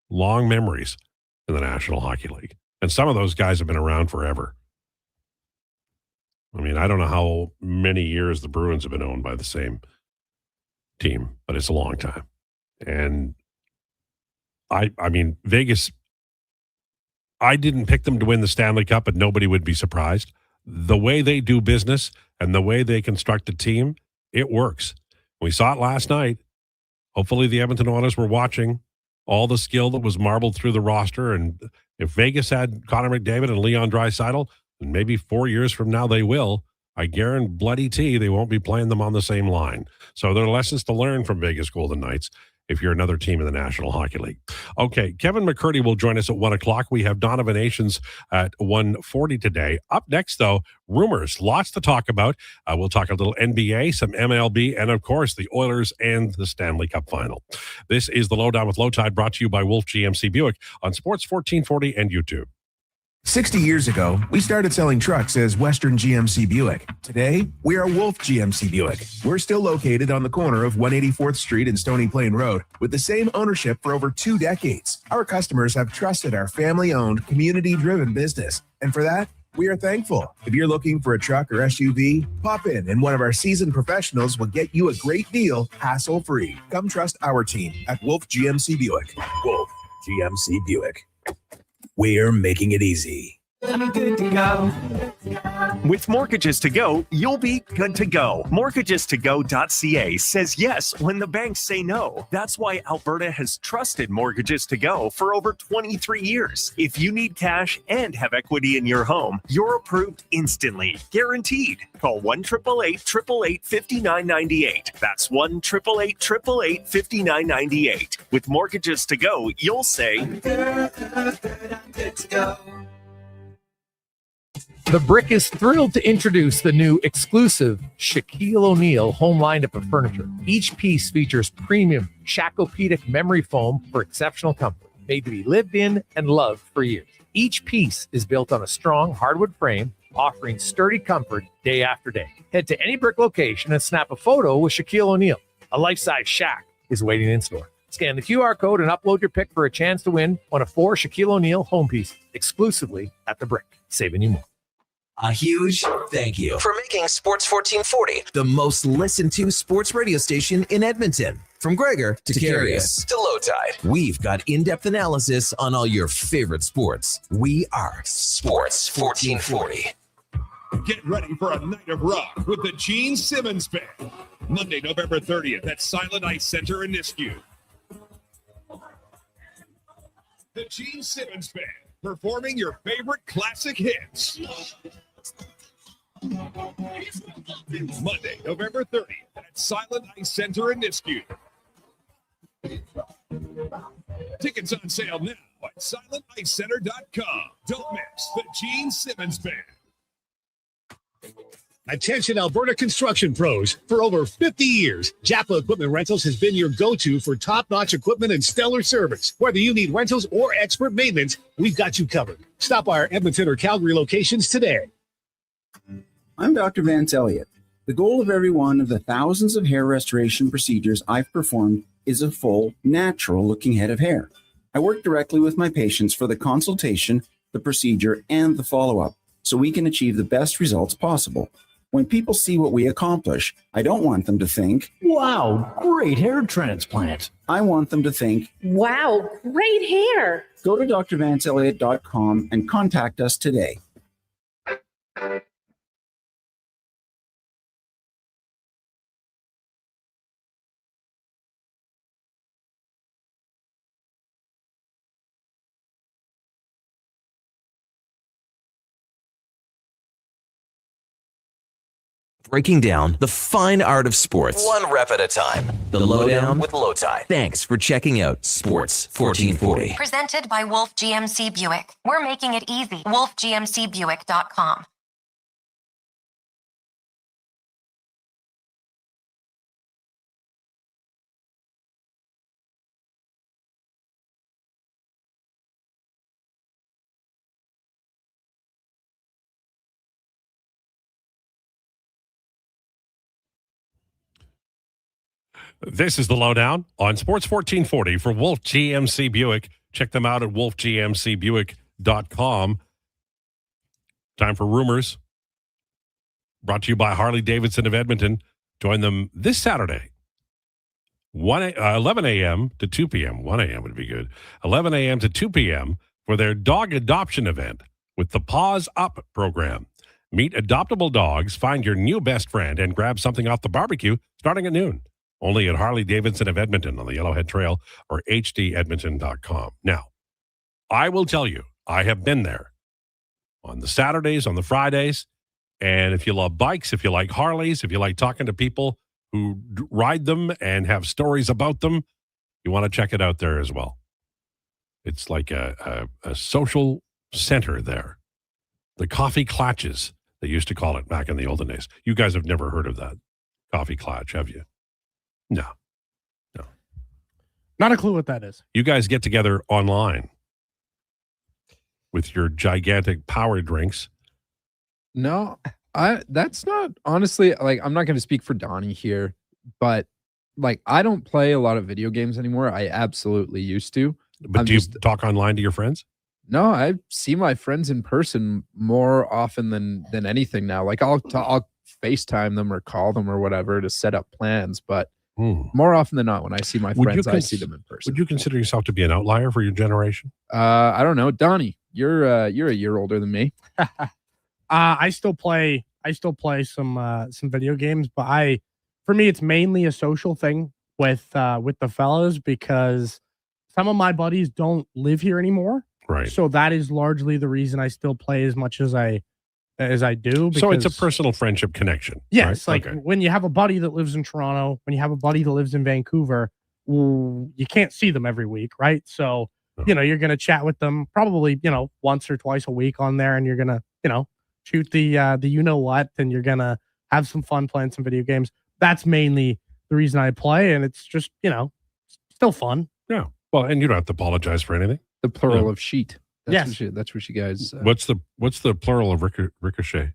long memories in the National Hockey League. And some of those guys have been around forever. I mean, I don't know how many years the Bruins have been owned by the same team, but it's a long time. And I mean, Vegas, I didn't pick them to win the Stanley Cup, but nobody would be surprised. The way they do business and the way they construct a team, it works. We saw it last night. Hopefully the Edmonton Oilers were watching all the skill that was marbled through the roster. And if Vegas had Connor McDavid and Leon Draisaitl, and maybe 4 years from now they will, I guarantee they won't be playing them on the same line. So there are lessons to learn from Vegas Golden Knights if you're another team in the National Hockey League. Okay, Kevin McCurdy will join us at 1 o'clock. We have Donovan Nations at 1:40 today. Up next, though, rumors. Lots to talk about. We'll talk a little NBA, some MLB, and, of course, the Oilers and the Stanley Cup Final. This is the Lowdown with Lowetide, brought to you by Wolf GMC Buick on Sports 1440 and YouTube. 60 years ago, we started selling trucks as Western GMC Buick. Today, we are Wolf GMC Buick. We're still located on the corner of 184th Street and Stony Plain Road with the same ownership for over 2 decades. Our customers have trusted our family-owned, community-driven business. And for that, we are thankful. If you're looking for a truck or SUV, pop in and one of our seasoned professionals will get you a great deal, hassle-free. Come trust our team at Wolf GMC Buick. Wolf GMC Buick. We're making it easy. I'm good to go. With Mortgages to Go, you'll be good to go. Mortgagestogo.ca says yes when the banks say no. That's why Alberta has trusted Mortgages to Go for over 23 years. If you need cash and have equity in your home, you're approved instantly, guaranteed. Call 1-888-888-5998. That's 1-888-888-5998. With Mortgages to Go, you'll say, I'm good to go. The Brick is thrilled to introduce the new exclusive Shaquille O'Neal home lineup of furniture. Each piece features premium Shaqopedic memory foam for exceptional comfort, made to be lived in and loved for years. Each piece is built on a strong hardwood frame, offering sturdy comfort day after day. Head to any Brick location and snap a photo with Shaquille O'Neal. A life-size Shaq is waiting in store. Scan the QR code and upload your pic for a chance to win one of 4 Shaquille O'Neal home pieces exclusively at The Brick, saving you more. A huge thank you for making Sports 1440 the most listened to sports radio station in Edmonton. From Gregor to Carius to Lowetide, we've got in-depth analysis on all your favorite sports. We are Sports 1440. Get ready for a night of rock with the Gene Simmons Band. Monday, November 30th at Silent Ice Center in Nisku. The Gene Simmons Band, performing your favorite classic hits. Monday, November 30th at Silent Ice Center in Nisku. Tickets on sale now at silenticecenter.com. Don't miss the Gene Simmons Band. Attention Alberta construction pros. For over 50 years, Japa Equipment Rentals has been your go-to for top-notch equipment and stellar service. Whether you need rentals or expert maintenance, we've got you covered. Stop by our Edmonton or Calgary locations today. I'm Dr. Vance Elliott. The goal of every one of the thousands of hair restoration procedures I've performed is a full, natural-looking head of hair. I work directly with my patients for the consultation, the procedure, and the follow-up, so we can achieve the best results possible. When people see what we accomplish, I don't want them to think, wow, great hair transplant. I want them to think, wow, great hair. Go to drvanceelliott.com and contact us today. breaking down the fine art of sports, one rep at a time. The Lowdown with Lowetide. Thanks for checking out Sports 1440. Presented by Wolf GMC Buick. We're making it easy. WolfGMCBuick.com. This is the Lowdown on Sports 1440 for Wolf GMC Buick. Check them out at wolfgmcbuick.com. Time for rumors. Brought to you by Harley Davidson of Edmonton. Join them this Saturday, 11 a.m. to 2 p.m. 1 a.m. would be good. 11 a.m. to 2 p.m. for their dog adoption event with the Paws Up program. Meet adoptable dogs, find your new best friend, and grab something off the barbecue starting at noon. Only at Harley Davidson of Edmonton on the Yellowhead Trail or hdedmonton.com. Now, I will tell you, I have been there on the Saturdays, on the Fridays, and if you love bikes, if you like Harleys, if you like talking to people who ride them and have stories about them, you want to check it out there as well. It's like a social center there. The Coffee Clatches, they used to call it back in the olden days. You guys have never heard of that Coffee Clatch, have you? No. Not a clue what that is. You guys get together online with your gigantic power drinks. No, that's not honestly, like, I'm not going to speak for Donnie here, but like, I don't play a lot of video games anymore. I absolutely used to. But do you talk online to your friends? No, I see my friends in person more often than anything now. Like, I'll FaceTime them or call them or whatever to set up plans, but more often than not, when I see my friends, I see them in person. Would you consider yourself to be an outlier for your generation? I don't know. Donnie, you're a year older than me. I still play some video games, but for me it's mainly a social thing with the fellas because some of my buddies don't live here anymore. Right. So that is largely the reason I still play as much as I do. So it's a because- personal friendship connection. Yes, right? like when you have a buddy that lives in Toronto, when you have a buddy that lives in Vancouver, you can't see them every week, right? So, you're going to chat with them probably, once or twice a week on there, and you're going to, shoot the you-know-what, and you're going to have some fun playing some video games. That's mainly the reason I play, and it's just, still fun. Yeah. Well, and you don't have to apologize for anything. The plural of sheet. Yes. That's what you guys. What's the plural of ricochet?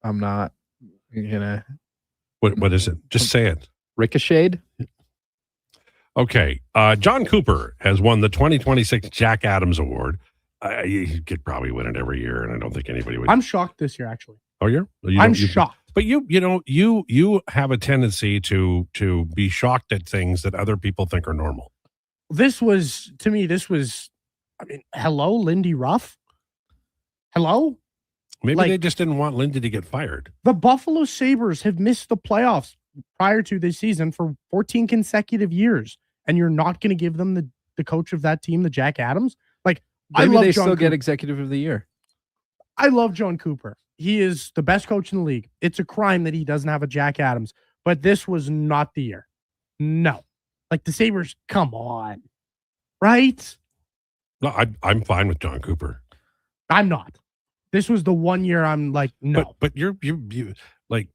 I'm not gonna. What is it? Just say it. Ricocheted. Okay. John Cooper has won the 2026 Jack Adams Award. He could probably win it every year, and I don't think anybody would. I'm shocked this year, actually. Oh, you're? I'm shocked. But you have a tendency to be shocked at things that other people think are normal. This was, hello, Lindy Ruff? Hello? Maybe they just didn't want Lindy to get fired. The Buffalo Sabres have missed the playoffs prior to this season for 14 consecutive years, and you're not going to give them the coach of that team, the Jack Adams? Like, Maybe I love they John still Cooper. get executive of the year. I love John Cooper. He is the best coach in the league. It's a crime that he doesn't have a Jack Adams, but this was not the year. No. Like, the Sabres, come on. Right? No, I'm fine with John Cooper. I'm not. This was the one year I'm like, no. But you're like,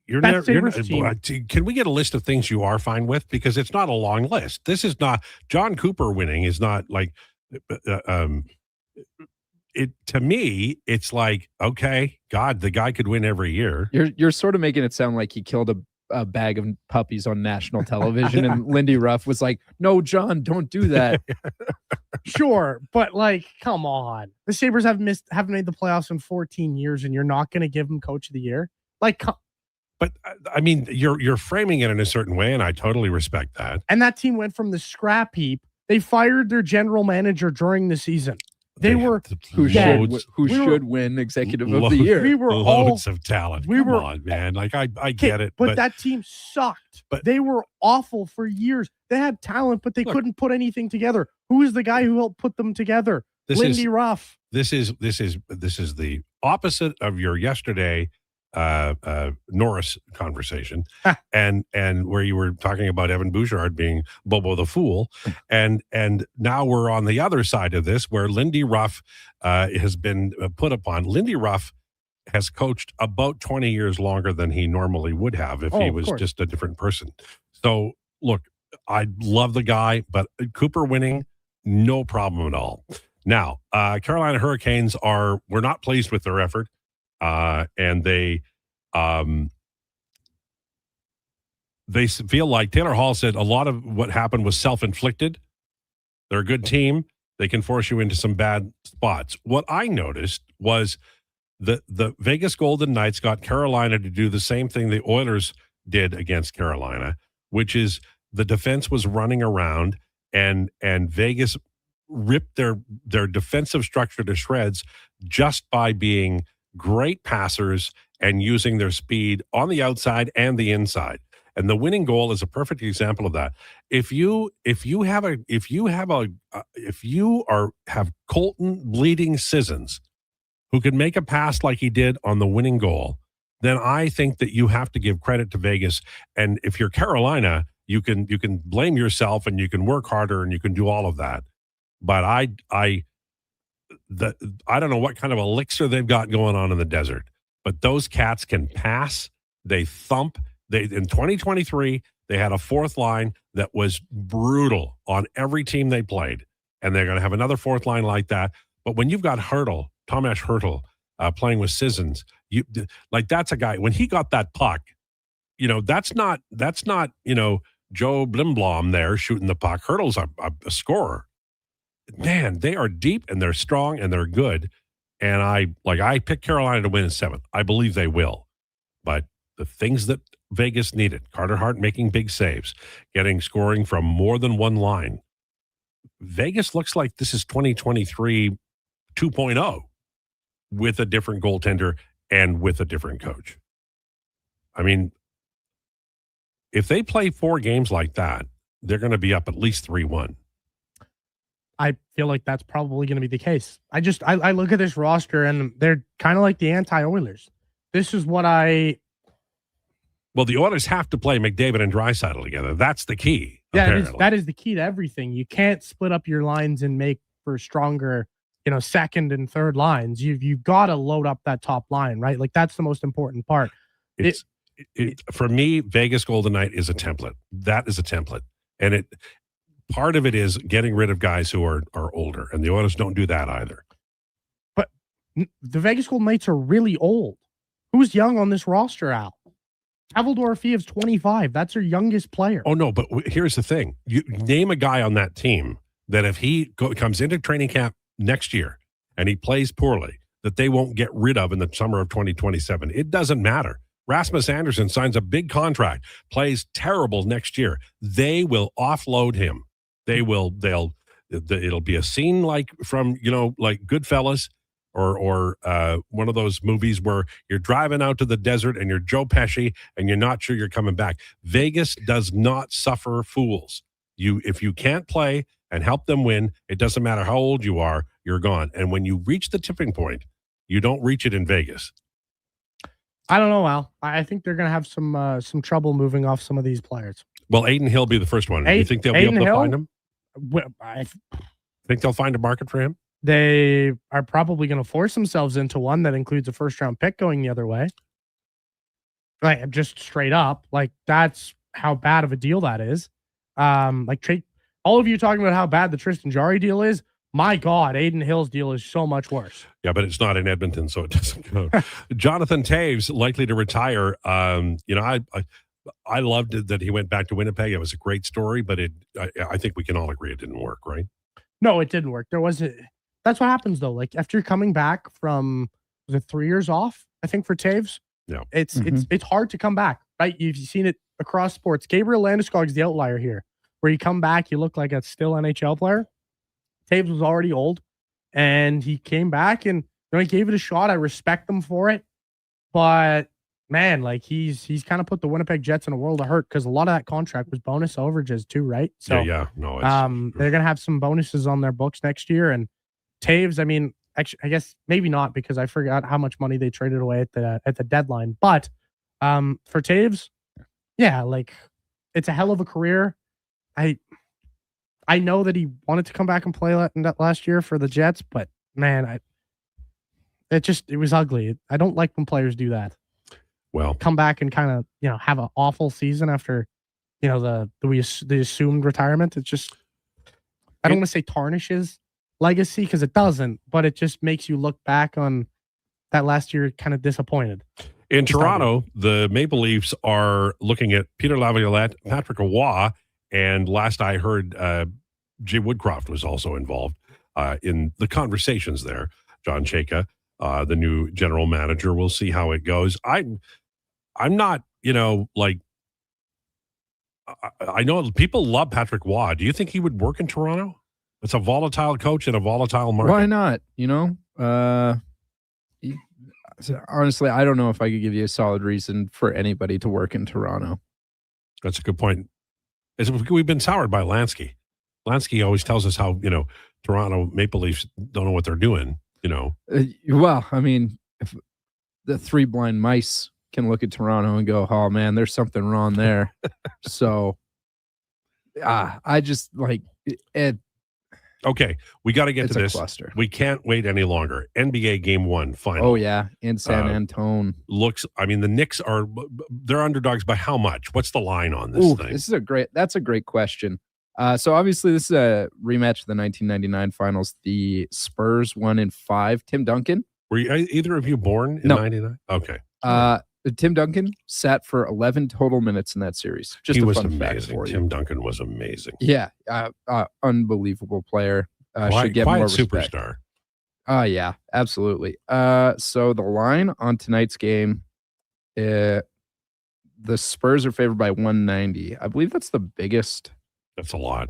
you're That never. Sabres team. Can we get a list of things you are fine with? Because it's not a long list. This is not John Cooper winning. Is not like, it to me. It's like, okay, God, the guy could win every year. You're sort of making it sound like he killed a bag of puppies on national television, and Lindy Ruff was like, "No, John, don't do that." Sure, but like, come on. The Sabres haven't made the playoffs in 14 years, and you're not going to give them coach of the year? Like, But I mean, you're framing it in a certain way, and I totally respect that. and that team went from the scrap heap. They fired their general manager during the season. They were Who should win executive of the year? We were loads of talent. we Come were- on, man. Like I get it, but that team sucked. but- They were awful for years. They had talent, but they couldn't put anything together. Who is the guy who helped put them together? This Lindy is- Ruff. this is the opposite of your yesterday Norris conversation, and where you were talking about Evan Bouchard being Bobo the Fool, and now we're on the other side of this, where Lindy Ruff has been put upon. Lindy Ruff has coached about 20 years longer than he normally would have if he was just a different person. So, look, I love the guy, but Cooper winning, no problem at all. Now, Carolina Hurricanes we're not pleased with their effort, and they feel like Taylor Hall said a lot of what happened was self-inflicted. They're a good team. They can force you into some bad spots. What I noticed was the Vegas Golden Knights got Carolina to do the same thing the Oilers did against Carolina, which is the defense was running around and Vegas ripped their defensive structure to shreds just by being great passers and using their speed on the outside and the inside. And the winning goal is a perfect example of that. If you have Colton Bleeding Sissons, who could make a pass like he did on the winning goal, then I think that you have to give credit to Vegas. And if you're Carolina, you can blame yourself and you can work harder and you can do all of that. But I don't know what kind of elixir they've got going on in the desert, but those cats can pass. They thump. In 2023, they had a fourth line that was brutal on every team they played, and they're going to have another fourth line like that. But when you've got Tomas Hertl playing with Sissons, that's a guy. When he got that puck, that's not Joe Blimblom there shooting the puck. Hertl's a scorer. Man, they are deep and they're strong and they're good. And I picked Carolina to win in 7th. I believe they will. But the things that Vegas needed, Carter Hart making big saves, scoring from more than one line. Vegas looks like this is 2023 2.0 with a different goaltender and with a different coach. I mean, if they play 4 games like that, they're going to be up at least 3-1. I feel like that's probably going to be the case. I look at this roster and they're kind of like the anti-Oilers. This is what Well, the Oilers have to play McDavid and Draisaitl together. That's the key. Yeah, that is the key to everything. You can't split up your lines and make for stronger, second and third lines. You've got to load up that top line, right? Like that's the most important part. For me, Vegas Golden Knight is a template. That is a template, and part of it is getting rid of guys who are older, and the Oilers don't do that either. But the Vegas Golden Knights are really old. Who's young on this roster, Al? Pavel Dorofeyev's 25. That's their youngest player. Oh, no, but here's the thing. You name a guy on that team that if he comes into training camp next year and he plays poorly, that they won't get rid of in the summer of 2027. It doesn't matter. Rasmus Anderson signs a big contract, plays terrible next year. They will offload him. It'll be a scene like from, like Goodfellas or one of those movies where you're driving out to the desert and you're Joe Pesci and you're not sure you're coming back. Vegas does not suffer fools. If you can't play and help them win, it doesn't matter how old you are, you're gone. And when you reach the tipping point, you don't reach it in Vegas. I don't know, Al. I think they're going to have some trouble moving off some of these players. Well, Aiden Hill be the first one. Do you think they'll be able to find him? I think they'll find a market for him? They are probably going to force themselves into one that includes a first-round pick going the other way. Like, just straight up. Like, that's how bad of a deal that is. All of you talking about how bad the Tristan Jarry deal is. My God, Aiden Hill's deal is so much worse. Yeah, but it's not in Edmonton, so it doesn't go. Jonathan Toews likely to retire. I loved it that he went back to Winnipeg. It was a great story, but I think we can all agree it didn't work, right? No, it didn't work. That's what happens though. Like after you're coming back from, was it 3 years off? I think for Toews. Yeah, it's hard to come back, right? You've seen it across sports. Gabriel Landeskog's the outlier here, where you come back, you look like a still NHL player. Toews was already old, and he came back and he gave it a shot. I respect him for it, but man, like he's kind of put the Winnipeg Jets in a world of hurt because a lot of that contract was bonus overages too, right? So no, they're gonna have some bonuses on their books next year. And Toews, I mean, actually, I guess maybe not because I forgot how much money they traded away at the deadline. But for Taves, yeah, like it's a hell of a career. I know that he wanted to come back and play last year for the Jets, but man, it was ugly. I don't like when players do that. Well, come back and kind of have an awful season after the assumed retirement. It's just I don't want to say tarnishes legacy because it doesn't, but it just makes you look back on that last year kind of disappointed. In Toronto, the Maple Leafs are looking at Peter Laviolette, Patrick Roy, and last I heard, Jay Woodcroft was also involved in the conversations there. John Chayka, the new general manager. We'll see how it goes. I'm not, I know people love Patrick Roy. Do you think he would work in Toronto? It's a volatile coach in a volatile market. Why not? Honestly, I don't know if I could give you a solid reason for anybody to work in Toronto. That's a good point. We've been soured by Lansky. Lansky always tells us how, Toronto Maple Leafs don't know what they're doing, Well, I mean, if the three blind mice can look at Toronto and go, oh, man, there's something wrong there. So, I just like it. Okay, we got to get to this. Cluster. We can't wait any longer. NBA Game 1 final. Oh, yeah, in San Antone. The Knicks they're underdogs by how much? What's the line on this thing? That's a great question. So obviously this is a rematch of the 1999 finals. The Spurs won in 5. Tim Duncan. Were either of you born in 99? Okay. Tim Duncan sat for 11 total minutes in that series. He was amazing. Tim Duncan was amazing. Yeah. Unbelievable player. Should get quiet more respect. Superstar. Yeah, absolutely. So the line on tonight's game, the Spurs are favored by 190. I believe that's the biggest. That's a lot.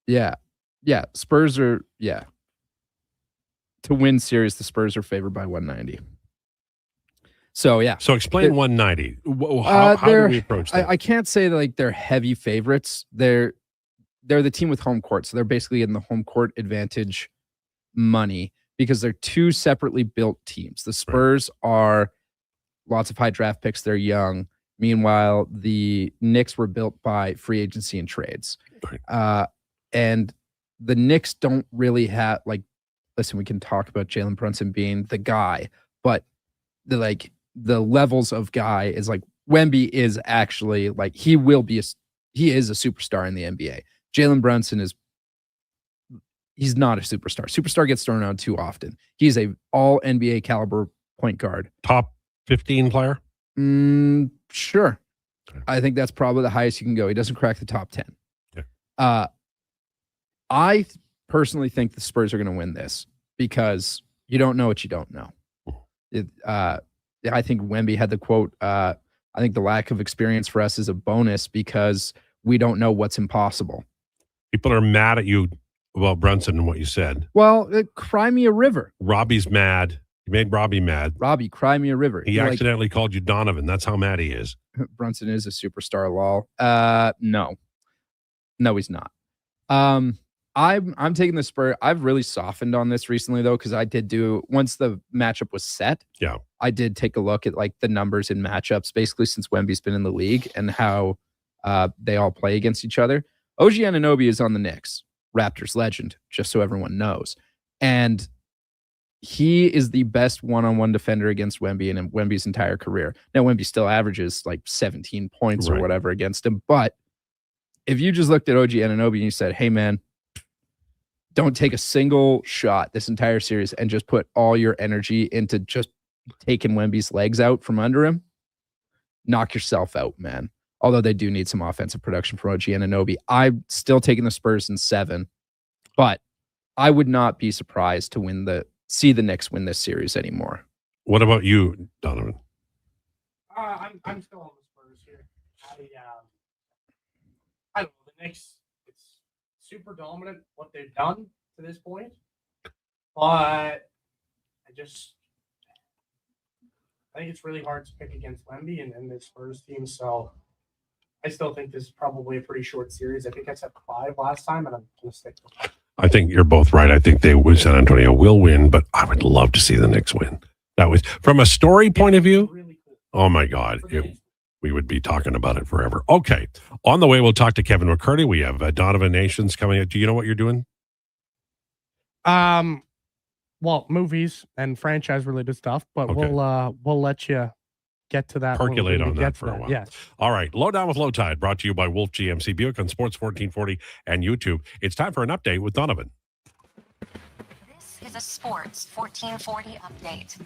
Yeah. Yeah. Spurs are, yeah. To win series, the Spurs are favored by 190. So, yeah. So explain 190. How do we approach that? I can't say like they're heavy favorites. They're the team with home court. So they're basically in the home court advantage money because they're two separately built teams. The Spurs are lots of high draft picks. They're young. Meanwhile, the Knicks were built by free agency and trades. And the Knicks don't really have listen, we can talk about Jalen Brunson being the guy, but the levels of guy is like Wemby is actually he is a superstar in the NBA. Jalen Brunson he's not a superstar. Superstar gets thrown around too often. He's a all NBA caliber point guard. Top 15 player? Sure. Okay. I think that's probably the highest you can go. He doesn't crack the top 10. Okay. I personally think the Spurs are going to win this because you don't know what you don't know. I think Wemby had the quote, I think the lack of experience for us is a bonus because we don't know what's impossible. People are mad at you about Brunson and what you said. Well, cry me a river. Robbie's mad. You made Robbie mad. Robbie, cry me a river. He accidentally called you Donovan. That's how mad he is. Brunson is a superstar, lol. No, he's not. I'm taking the Spurs. I've really softened on this recently though, because I did once the matchup was set. Yeah, I did take a look at the numbers in matchups, basically since Wemby's been in the league and how they all play against each other. OG Anunoby is on the Knicks, Raptors legend, just so everyone knows, and he is the best one-on-one defender against Wemby in Wemby's entire career. Now Wemby still averages 17 points or whatever against him, but if you just looked at OG Anunoby and you said, "Hey man, don't take a single shot this entire series and just put all your energy into just taking Wemby's legs out from under him," knock yourself out, man. Although they do need some offensive production from OG Anunoby. I'm still taking the Spurs in 7, but I would not be surprised to see the Knicks win this series anymore. What about you, Donovan? I'm still on the Spurs here. I don't know. The Knicks, it's super dominant what they've done to this point, but I think it's really hard to pick against Wemby and this Spurs team. So I still think this is probably a pretty short series. I think I said 5 last time, and I'm going to stick with it. I think you're both right. I think San Antonio will win, but I would love to see the Knicks win. That was from a story point of view. Oh my God, we would be talking about it forever. Okay, on the way we'll talk to Kevin McCurdy. We have Donovan Nations coming up. Do you know what you're doing? Well, movies and franchise related stuff, but Okay. we'll let you get to that. Percolate when we on get that to for a while. Yes. All right. Lowdown with Lowetide, brought to you by Wolf GMC Buick on Sports 1440 and YouTube. It's time for an update with Donovan. This is a Sports 1440 update.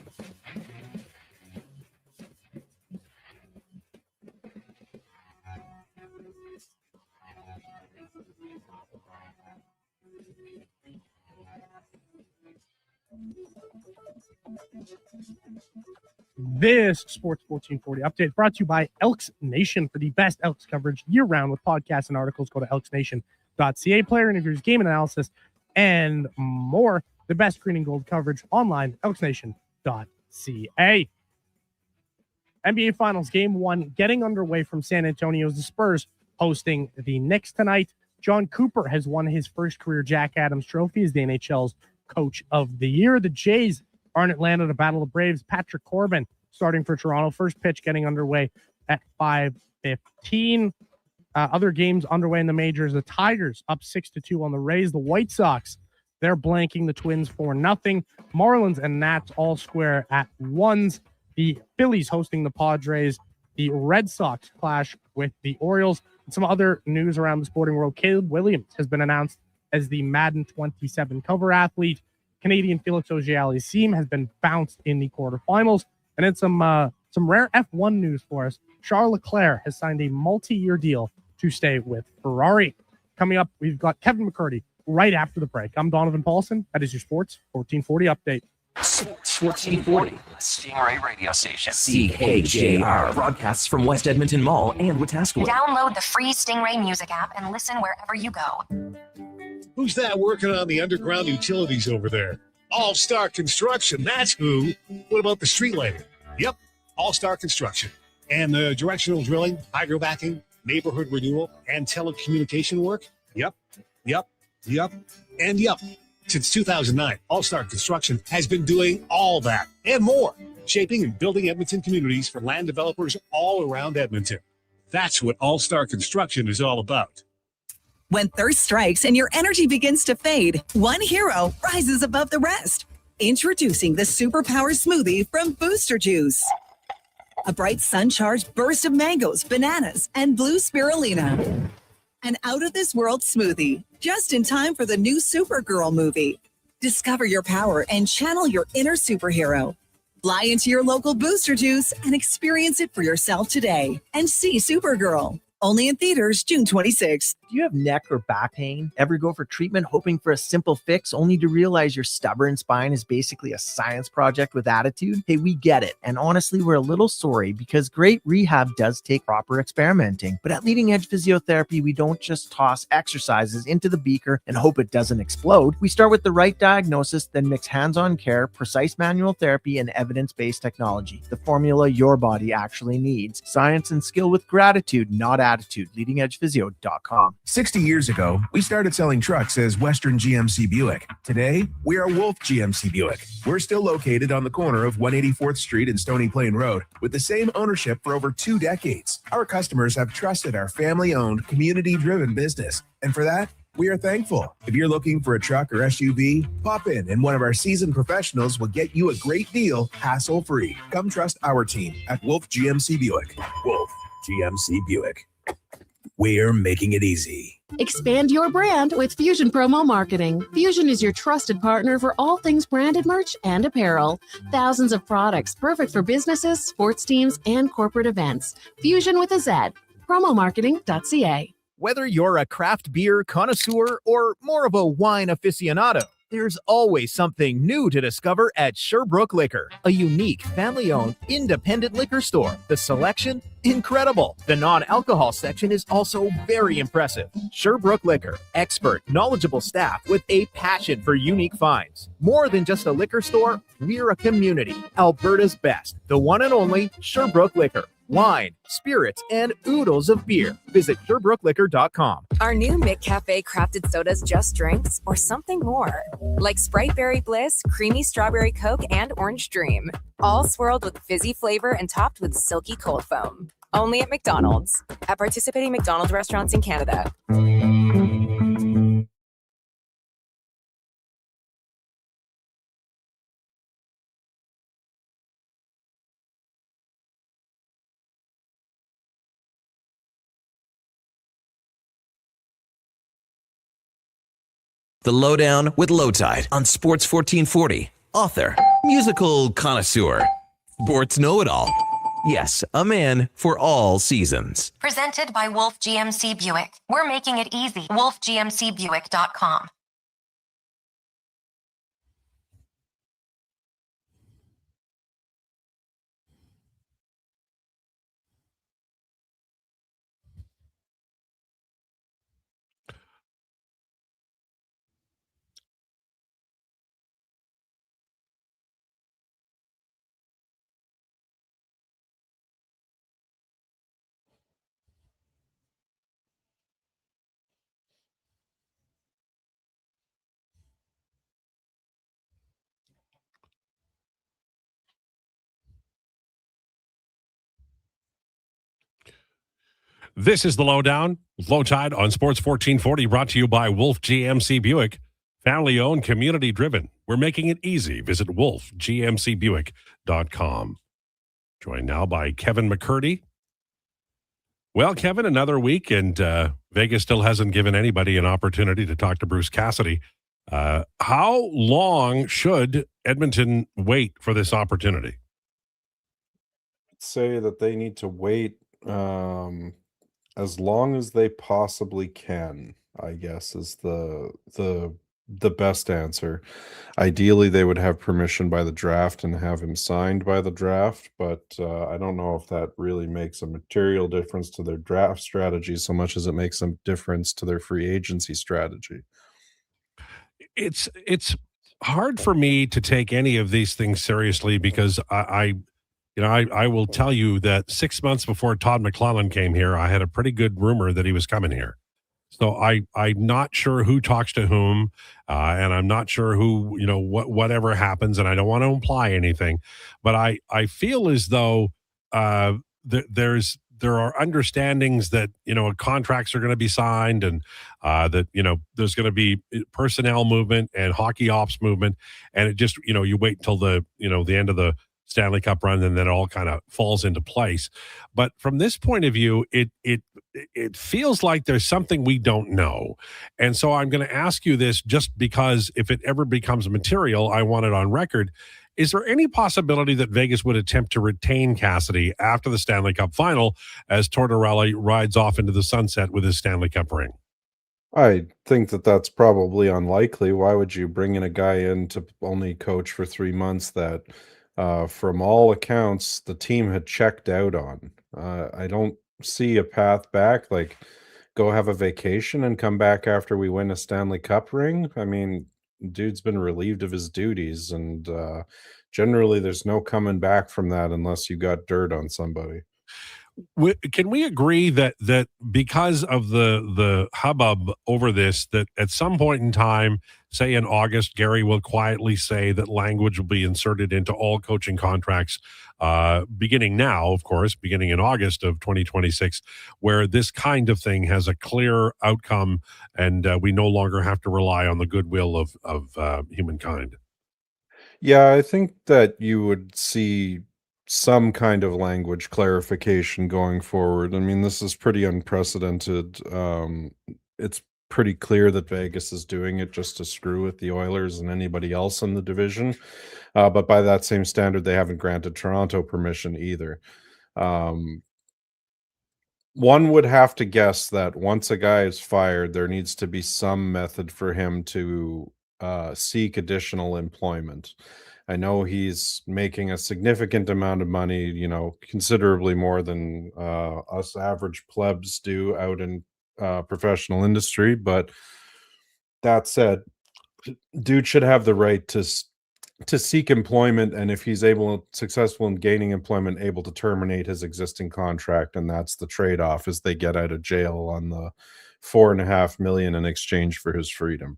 This Sports 1440 update brought to you by Elks Nation. For the best Elks coverage year-round with podcasts and articles, go to elksnation.ca. Player interviews, game analysis, and more. The best green and gold coverage online, elksnation.ca. NBA Finals Game 1 getting underway from San Antonio. The Spurs hosting the Knicks tonight. John Cooper has won his first career Jack Adams Trophy as the NHL's Coach of the Year. The Jays are in Atlanta to battle the Braves. Patrick Corbin starting for Toronto. First pitch getting underway at 5:15. Other games underway in the majors. The Tigers up 6-2 on the Rays. The White Sox, they're blanking the Twins 4-0. Marlins and Nats all square at ones. The Phillies hosting the Padres. The Red Sox clash with the Orioles. And some other news around the sporting world. Caleb Williams has been announced as the Madden 27 cover athlete. Canadian Felix Auger-Aliassime has been bounced in the quarterfinals. And then some rare F1 news for us. Charles Leclerc has signed a multi-year deal to stay with Ferrari. Coming up, we've got Kevin McCurdy right after the break. I'm Donovan Paulson. That is your Sports 1440 update. Sports 1440, Stingray radio station. CKJR broadcasts from West Edmonton Mall and Wetaskiwin. Download the free Stingray music app and listen wherever you go. Who's that working on the underground utilities over there? All-Star Construction, that's who. What about the street lighting? Yep, All-Star Construction. And the directional drilling, hydrovacking, neighborhood renewal, and telecommunication work? Yep. Since 2009, All-Star Construction has been doing all that and more, shaping and building Edmonton communities for land developers all around Edmonton. That's what All-Star Construction is all about. When thirst strikes and your energy begins to fade, one hero rises above the rest. Introducing the Superpower Smoothie from Booster Juice. A bright sun-charged burst of mangoes, bananas, and blue spirulina. An out-of-this-world smoothie, just in time for the new Supergirl movie. Discover your power and channel your inner superhero. Fly into your local Booster Juice and experience it for yourself today. And see Supergirl. Only in theaters June 26th. Do you have neck or back pain? Ever go for treatment hoping for a simple fix only to realize your stubborn spine is basically a science project with attitude? Hey, we get it. And honestly, we're a little sorry because great rehab does take proper experimenting. But at Leading Edge Physiotherapy, we don't just toss exercises into the beaker and hope it doesn't explode. We start with the right diagnosis, then mix hands-on care, precise manual therapy, and evidence-based technology. The formula your body actually needs. Science and skill with gratitude, not attitude. LeadingEdgePhysio.com. 60 years ago, we started selling trucks as Western GMC Buick. Today, we are Wolf GMC Buick. We're still located on the corner of 184th Street and Stony Plain Road with the same ownership for over 2 decades. Our customers have trusted our family-owned, community-driven business. And for that, we are thankful. If you're looking for a truck or SUV, pop in and one of our seasoned professionals will get you a great deal, hassle-free. Come trust our team at Wolf GMC Buick. Wolf GMC Buick. We're making it easy. Expand your brand with Fusion Promo Marketing. Fusion is your trusted partner for all things branded merch and apparel. Thousands of products perfect for businesses, sports teams, and corporate events. Fusion with a Z. Promomarketing.ca. Whether you're a craft beer connoisseur or more of a wine aficionado, there's always something new to discover at Sherbrooke Liquor, a unique, family-owned, independent liquor store. The selection? Incredible. The non-alcohol section is also very impressive. Sherbrooke Liquor, expert, knowledgeable staff with a passion for unique finds. More than just a liquor store, we're a community. Alberta's best, the one and only Sherbrooke Liquor. wine, spirits, and oodles of beer. Visit SherbrookeLiquor.com. Are new McCafe crafted sodas just drinks or something more? Like Sprite Berry Bliss, Creamy Strawberry Coke, and Orange Dream. All swirled with fizzy flavor and topped with silky cold foam. Only at McDonald's. At participating McDonald's restaurants in Canada. The Lowdown with Lowetide on Sports 1440. Author, musical connoisseur, sports know-it-all. Yes, a man for all seasons. Presented by Wolf GMC Buick. We're making it easy. WolfGMCBuick.com. This is the Lowdown, Lowetide on Sports 1440, brought to you by Wolf GMC Buick. Family owned, community driven. We're making it easy. Visit wolfgmcbuick.com. Joined now by Kevin McCurdy. Well, Kevin, another week, and Vegas still hasn't given anybody an opportunity to talk to Bruce Cassidy. How long should Edmonton wait for this opportunity? Say that they need to wait as long as they possibly can, I guess, is the best answer. Ideally, they would have permission by the draft and have him signed by the draft, but I don't know if that really makes a material difference to their draft strategy so much as it makes a difference to their free agency strategy. It's hard for me to take any of these things seriously because I will tell you that 6 months before Todd McClellan came here, I had a pretty good rumor that he was coming here. So I'm not sure who talks to whom, and I'm not sure who, whatever happens, and I don't want to imply anything, but I feel as though there are understandings that, contracts are going to be signed and that, there's going to be personnel movement and hockey ops movement. And it just, you wait until the end of the Stanley Cup run, and then it all kind of falls into place. But from this point of view, it feels like there's something we don't know. And so I'm going to ask you this just because if it ever becomes material, I want it on record. Is there any possibility that Vegas would attempt to retain Cassidy after the Stanley Cup final as Tortorella rides off into the sunset with his Stanley Cup ring? I think that that's probably unlikely. Why would you bring in a guy in to only coach for 3 months that from all accounts, the team had checked out on? I don't see a path back. Like, go have a vacation and come back after we win a Stanley Cup ring. I mean, dude's been relieved of his duties, and generally, there's no coming back from that unless you got dirt on somebody. Can we agree that because of the hubbub over this, that at some point in time, say in August, Gary will quietly say that language will be inserted into all coaching contracts, beginning now, of course, beginning in August of 2026, where this kind of thing has a clear outcome, and we no longer have to rely on the goodwill of humankind? Yeah, I think that you would see some kind of language clarification going forward. I mean, this is pretty unprecedented. It's pretty clear that Vegas is doing it just to screw with the Oilers and anybody else in the division. But by that same standard, they haven't granted Toronto permission either. One would have to guess that once a guy is fired, there needs to be some method for him to seek additional employment. I know he's making a significant amount of money, considerably more than us average plebs do out in professional industry. But that said, dude should have the right to to seek employment, and if he's successful in gaining employment, able to terminate his existing contract, and that's the trade-off, is they get out of jail on the $4.5 million in exchange for his freedom.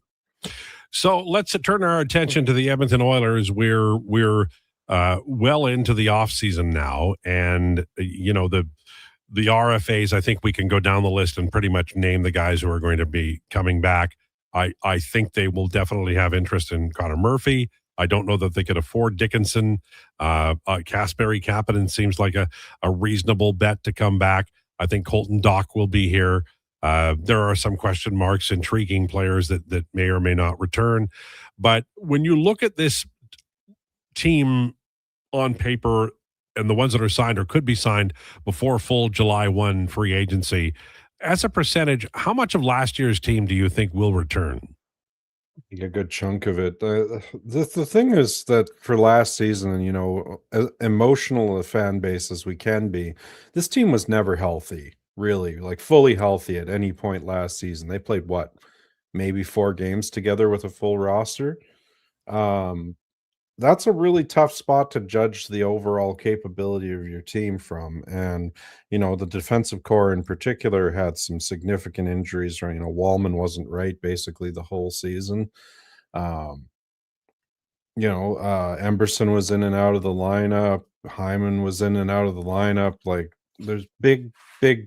So let's turn our attention to the Edmonton Oilers. We're well into the off season now, and the RFAs. I think we can go down the list and pretty much name the guys who are going to be coming back. I think they will definitely have interest in Connor Murphy. I don't know that they could afford Dickinson. Kasperi Kapanen seems like a reasonable bet to come back. I think Colton Dock will be here. There are some question marks, intriguing players that may or may not return. But when you look at this team on paper and the ones that are signed or could be signed before full July 1 free agency, as a percentage, how much of last year's team do you think will return? A good chunk of it. The thing is that for last season, emotional a fan base as we can be, this team was never healthy, really, like fully healthy at any point last season. They played maybe 4 games together with a full roster. That's a really tough spot to judge the overall capability of your team from. And, the defensive core in particular had some significant injuries, right? Wallman wasn't right basically the whole season. Emberson was in and out of the lineup. Hyman was in and out of the lineup. Like, there's big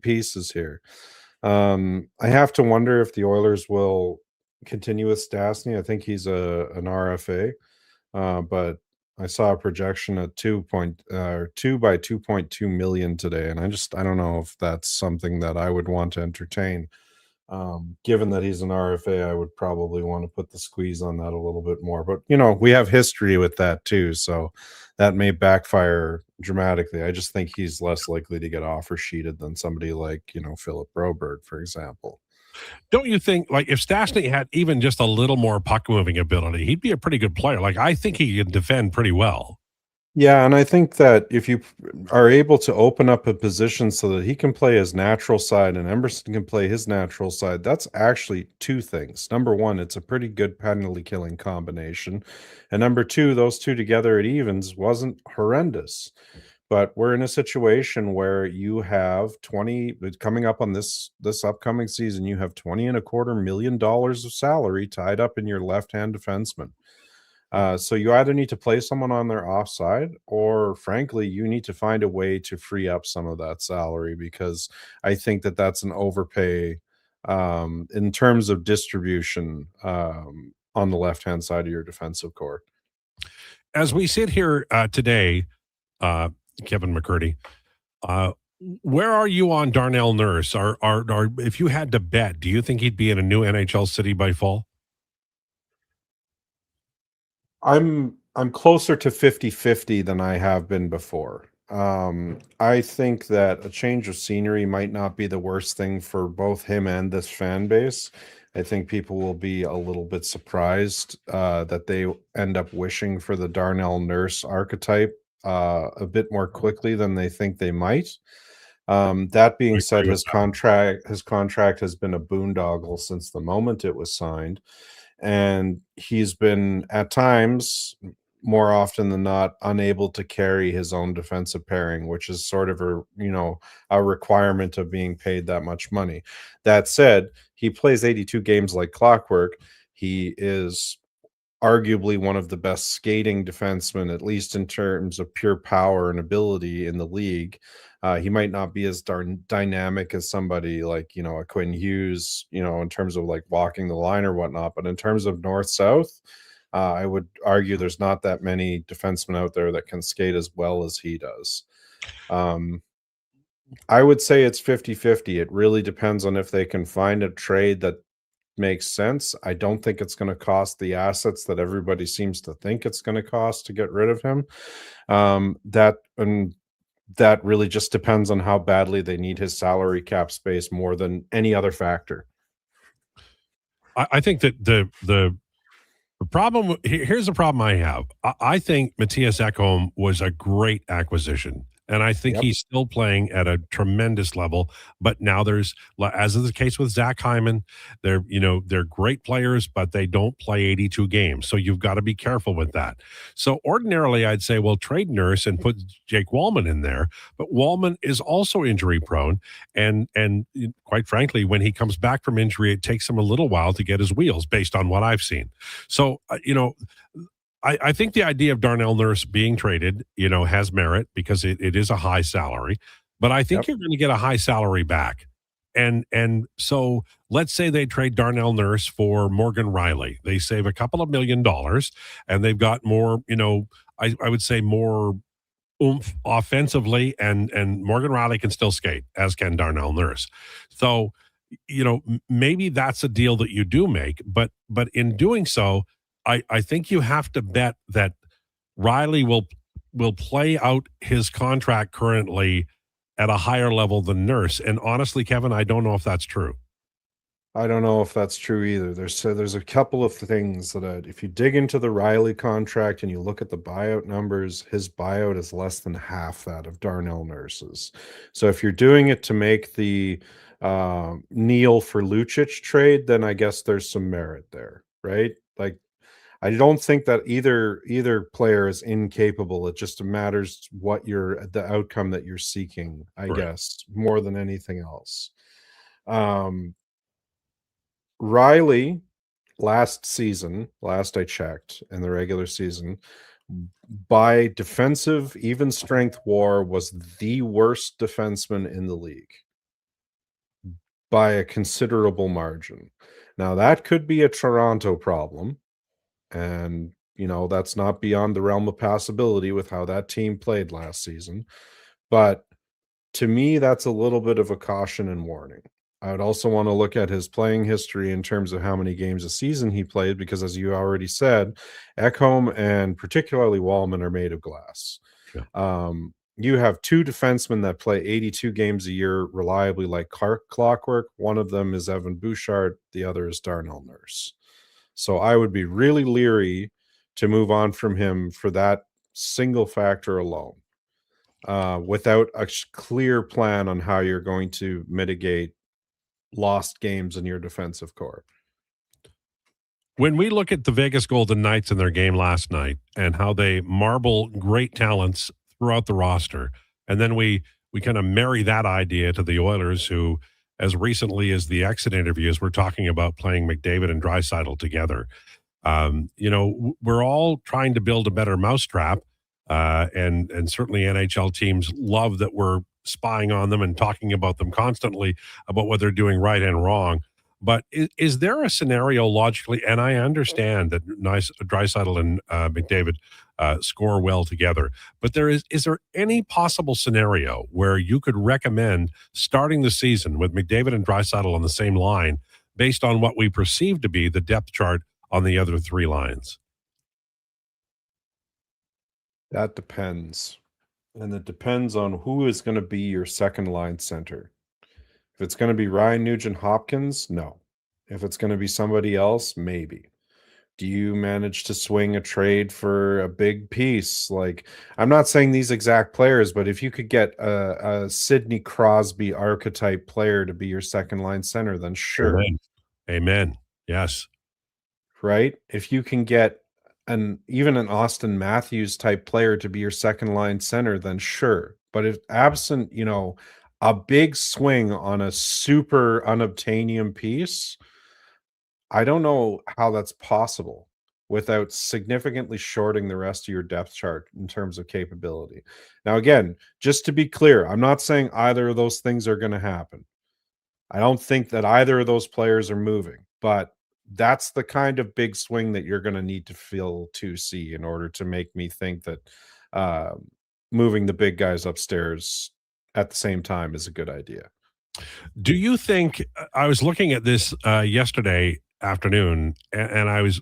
pieces here. I have to wonder if the Oilers will continue with Stastny. I think he's an RFA. But I saw a projection at 2 by 2.2 million today, and I don't know if that's something that I would want to entertain. Given that he's an RFA, I would probably want to put the squeeze on that a little bit more. But we have history with that too, so that may backfire dramatically. I just think he's less likely to get offer sheeted than somebody like Philip Broberg, for example. Don't you think, like, if Stastny had even just a little more puck moving ability, he'd be a pretty good player? Like, I think he can defend pretty well. Yeah, and I think that if you are able to open up a position so that he can play his natural side and Emerson can play his natural side, that's actually 2 things. Number 1, it's a pretty good penalty killing combination. And number 2, those 2 together at evens wasn't horrendous. But we're in a situation where you have 20 coming up on this upcoming season. You have $20.25 million of salary tied up in your left-hand defenseman. So you either need to play someone on their offside, or frankly, you need to find a way to free up some of that salary, because I think that that's an overpay in terms of distribution on the left-hand side of your defensive core. As we sit here today, Kevin McCurdy, where are you on Darnell Nurse? If you had to bet, do you think he'd be in a new NHL city by fall? I'm closer to 50-50 than I have been before. I think that a change of scenery might not be the worst thing for both him and this fan base. I think people will be a little bit surprised that they end up wishing for the Darnell Nurse archetype a bit more quickly than they think they might. That being said, his contract has been a boondoggle since the moment it was signed, and he's been at times, more often than not, unable to carry his own defensive pairing, which is sort of a requirement of being paid that much money. That said, he plays 82 games like clockwork. He is arguably one of the best skating defensemen, at least in terms of pure power and ability in the league. He might not be as dynamic as somebody like, a Quinn Hughes, in terms of like walking the line or whatnot. But in terms of north-south, I would argue there's not that many defensemen out there that can skate as well as he does. I would say it's 50-50. It really depends on if they can find a trade that makes sense. I don't think it's going to cost the assets that everybody seems to think it's going to cost to get rid of him. That really just depends on how badly they need his salary cap space more than any other factor. I think that the problem, here's the problem I have. I think Matthias Ekholm was a great acquisition. And I think Yep. he's still playing at a tremendous level. But now there's, as is the case with Zach Hyman, they're great players, but they don't play 82 games. So you've got to be careful with that. So ordinarily, I'd say, well, trade Nurse and put Jake Wallman in there. But Wallman is also injury prone, and quite frankly, when he comes back from injury, it takes him a little while to get his wheels, based on what I've seen. So I think the idea of Darnell Nurse being traded, has merit because it is a high salary, but I think you're going to get a high salary back. And so let's say they trade Darnell Nurse for Morgan Riley. They save a couple of $1 million, and they've got more, I would say more oomph offensively, and Morgan Riley can still skate, as can Darnell Nurse. So, maybe that's a deal that you do make, but in doing so, I think you have to bet that Riley will play out his contract currently at a higher level than Nurse. And honestly, Kevin, I don't know if that's true. I don't know if that's true either. There's a couple of things that if you dig into the Riley contract and you look at the buyout numbers, his buyout is less than half that of Darnell Nurse's. So if you're doing it to make the Neil for Lucic trade, then I guess there's some merit there, right? Like, I don't think that either player is incapable. It just matters what the outcome that you're seeking, I guess, more than anything else. Riley, last I checked, in the regular season, by defensive even strength WAR, was the worst defenseman in the league by a considerable margin. Now, that could be a Toronto problem, and that's not beyond the realm of possibility with how that team played last season. But to me, that's a little bit of a caution and warning. I would also want to look at his playing history in terms of how many games a season he played, because as you already said, Ekholm and particularly Wallman are made of glass. Yeah. You have two defensemen that play 82 games a year reliably like clockwork. One of them is Evan Bouchard. The other is Darnell Nurse. So I would be really leery to move on from him for that single factor alone, without a clear plan on how you're going to mitigate lost games in your defensive core. When we look at the Vegas Golden Knights in their game last night and how they marble great talents throughout the roster, and then we kind of marry that idea to the Oilers, who, as recently as the exit interviews, we're talking about playing McDavid and Draisaitl together. We're all trying to build a better mousetrap, and certainly NHL teams love that we're spying on them and talking about them constantly about what they're doing right and wrong. But is there a scenario logically, and I understand that Draisaitl and McDavid score well together, but is there any possible scenario where you could recommend starting the season with McDavid and Draisaitl on the same line based on what we perceive to be the depth chart on the other three lines? That depends. And it depends on who is going to be your second line center. If it's going to be Ryan Nugent-Hopkins, no. If it's going to be somebody else, maybe. Do you manage to swing a trade for a big piece? Like, I'm not saying these exact players, but if you could get a Sidney Crosby archetype player to be your second line center, then sure. Amen. Yes. Right? If you can get even an Austin Matthews type player to be your second line center, then sure. But if absent, a big swing on a super unobtainium piece, I don't know how that's possible without significantly shorting the rest of your depth chart in terms of capability. Now, again, just to be clear, I'm not saying either of those things are going to happen. I don't think that either of those players are moving, but that's the kind of big swing that you're going to need to see in order to make me think that moving the big guys upstairs at the same time is a good idea. Do you think, I was looking at this yesterday afternoon, and I was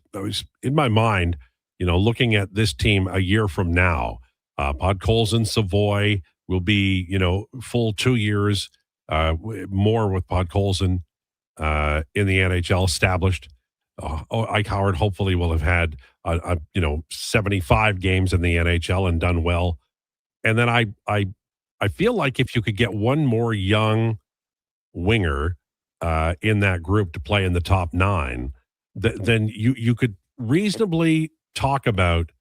in my mind, looking at this team a year from now. Podkolzin, Savoy will be, full 2 years, more with Podkolzin in the NHL established. Ike Howard hopefully will have had 75 games in the NHL and done well. And then I I feel like if you could get one more young winger in that group to play in the top 9, then you could reasonably talk about,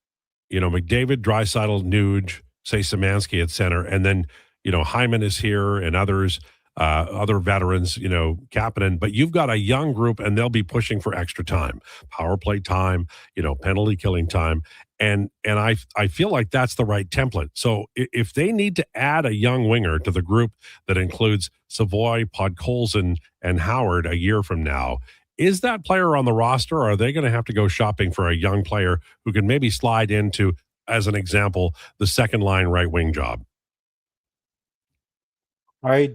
McDavid, Draisaitl, Nuge, say Szymanski at center, and then, Hyman is here and others, other veterans, Kapanen, but you've got a young group and they'll be pushing for extra time, power play time, penalty killing time. And I feel like that's the right template. So if they need to add a young winger to the group that includes Savoy, Podkolzin, and Howard a year from now, is that player on the roster, or are they going to have to go shopping for a young player who can maybe slide into, as an example, the second line right wing job? I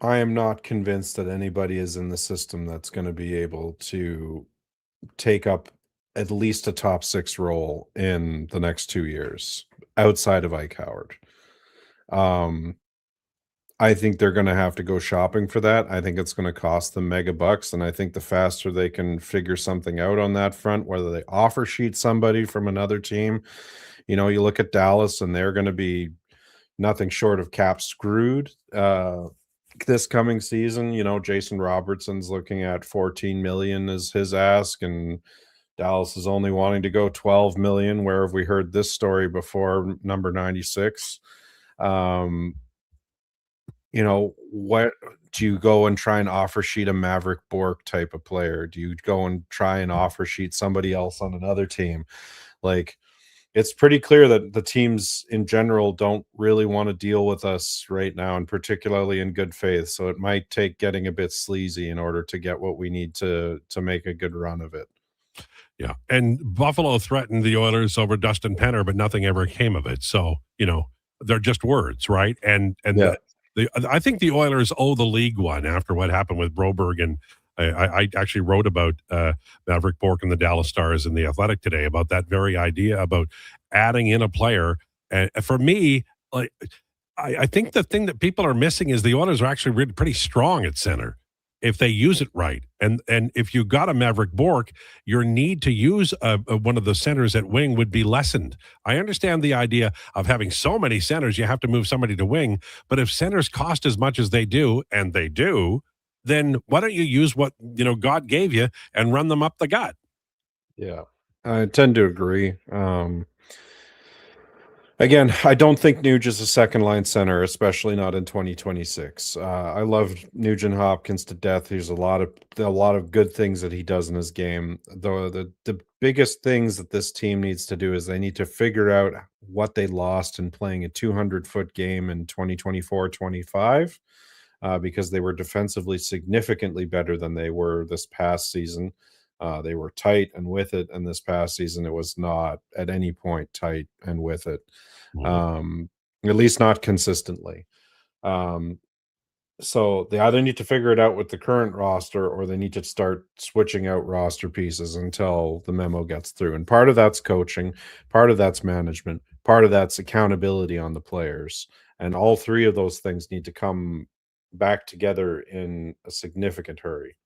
am not convinced that anybody is in the system that's going to be able to take up at least a top 6 role in the next 2 years outside of Ike Howard. I think they're going to have to go shopping for that. I think it's going to cost them mega bucks, and I think the faster they can figure something out on that front, whether they offer sheet somebody from another team, you look at Dallas and they're going to be nothing short of cap screwed this coming season. Jason Robertson's looking at 14 million as his ask, and Dallas is only wanting to go 12 million. Where have we heard this story before? Number 96. What do you go and try and offer sheet a Maverick Bork type of player? Do you go and try and offer sheet somebody else on another team? Like, it's pretty clear that the teams in general don't really want to deal with us right now, and particularly in good faith. So it might take getting a bit sleazy in order to get what we need to make a good run of it. Yeah. And Buffalo threatened the Oilers over Dustin Penner, but nothing ever came of it. So, they're just words, right? And yeah. I think the Oilers owe the league one after what happened with Broberg. And I actually wrote about Maverick Bork and the Dallas Stars in The Athletic today about that very idea about adding in a player. And for me, like, I think the thing that people are missing is the Oilers are actually really pretty strong at center if they use it right. And if you got a Maverick Bork, your need to use one of the centers at wing would be lessened. I understand the idea of having so many centers, you have to move somebody to wing. But if centers cost as much as they do, and they do, then why don't you use what God gave you and run them up the gut? Yeah, I tend to agree. Again, I don't think Nuge is a second line center, especially not in 2026. I love Nugent Hopkins to death. There's a lot of good things that he does in his game. The biggest things that this team needs to do is they need to figure out what they lost in playing a 200-foot game in 2024-25, because they were defensively significantly better than they were this past season. They were tight and with it, and this past season it was not at any point tight and with it, at least not consistently. So they either need to figure it out with the current roster, or they need to start switching out roster pieces until the memo gets through. And part of that's coaching, part of that's management, part of that's accountability on the players. And all three of those things need to come back together in a significant hurry.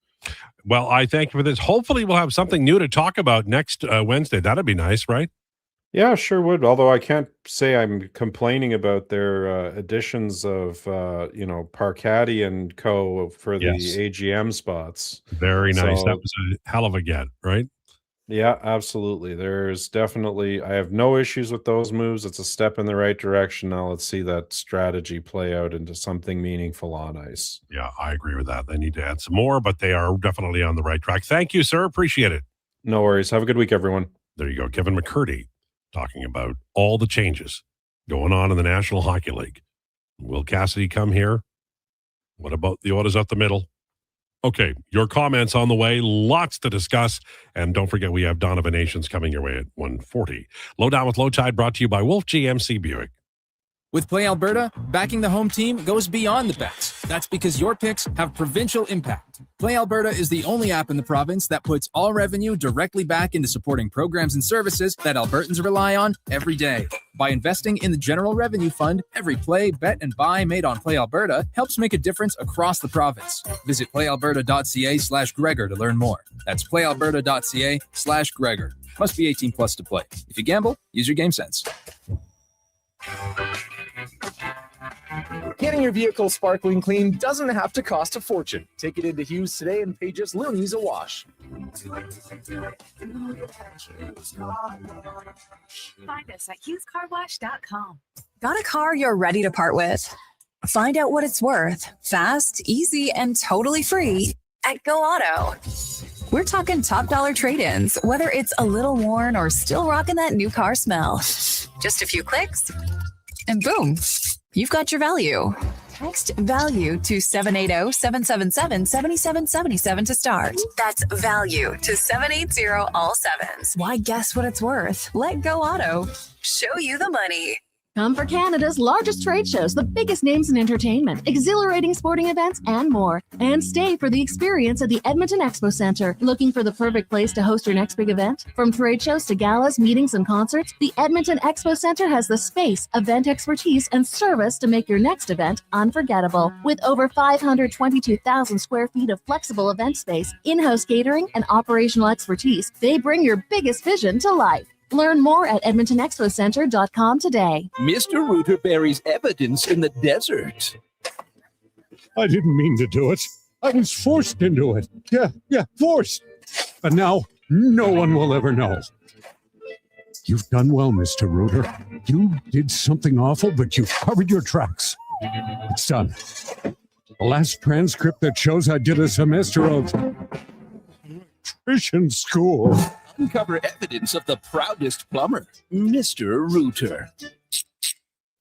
Well, I thank you for this. Hopefully we'll have something new to talk about next Wednesday. That'd be nice, right? Yeah, sure would. Although I can't say I'm complaining about their additions of, Parcati and Co. for the AGM spots. Very nice. That was a hell of a get, right? Yeah, absolutely. There's definitely, I have no issues with those moves. It's a step in the right direction. Now let's see that strategy play out into something meaningful on ice. Yeah, I agree with that. They need to add some more, but they are definitely on the right track. Thank you, sir. Appreciate it. No worries. Have a good week, everyone. There you go. Kevin McCurdy talking about all the changes going on in the National Hockey League. Will Cassidy come here? What about the Oilers up the middle? Okay, your comments on the way. Lots to discuss. And don't forget, we have Donovan Nations coming your way at 1:40. Lowdown with Lowetide brought to you by Wolf GMC Buick. With Play Alberta, backing the home team goes beyond the bets. That's because your picks have provincial impact. Play Alberta is the only app in the province that puts all revenue directly back into supporting programs and services that Albertans rely on every day. By investing in the General Revenue Fund, every play, bet, and buy made on Play Alberta helps make a difference across the province. Visit playalberta.ca/Gregor to learn more. That's playalberta.ca/Gregor. Must be 18 plus to play. If you gamble, use your game sense. Getting your vehicle sparkling clean doesn't have to cost a fortune. Take it into Hughes today and pay just loonies a wash. Find us at HughesCarWash.com. Got a car you're ready to part with? Find out what it's worth, fast, easy, and totally free at Go Auto. We're talking top dollar trade-ins, whether it's a little worn or still rocking that new car smell. Just a few clicks, and boom, you've got your value. Text value to 780-777-7777 to start. That's value to 780 all sevens. Why guess what it's worth? Let Go Auto show you the money. Come for Canada's largest trade shows, the biggest names in entertainment, exhilarating sporting events, and more. And stay for the experience at the Edmonton Expo Centre. Looking for the perfect place to host your next big event? From trade shows to galas, meetings, and concerts, the Edmonton Expo Centre has the space, event expertise, and service to make your next event unforgettable. With over 522,000 square feet of flexible event space, in-house catering, and operational expertise, they bring your biggest vision to life. Learn more at EdmontonExpoCenter.com today. Mr. Reuter buries evidence in the desert. I didn't mean to do it. I was forced into it. Yeah, forced. But now, no one will ever know. You've done well, Mr. Reuter. You did something awful, but you've covered your tracks. It's done. The last transcript that shows I did a semester of nutrition school. Uncover evidence of the proudest plumber, Mr. Reuter.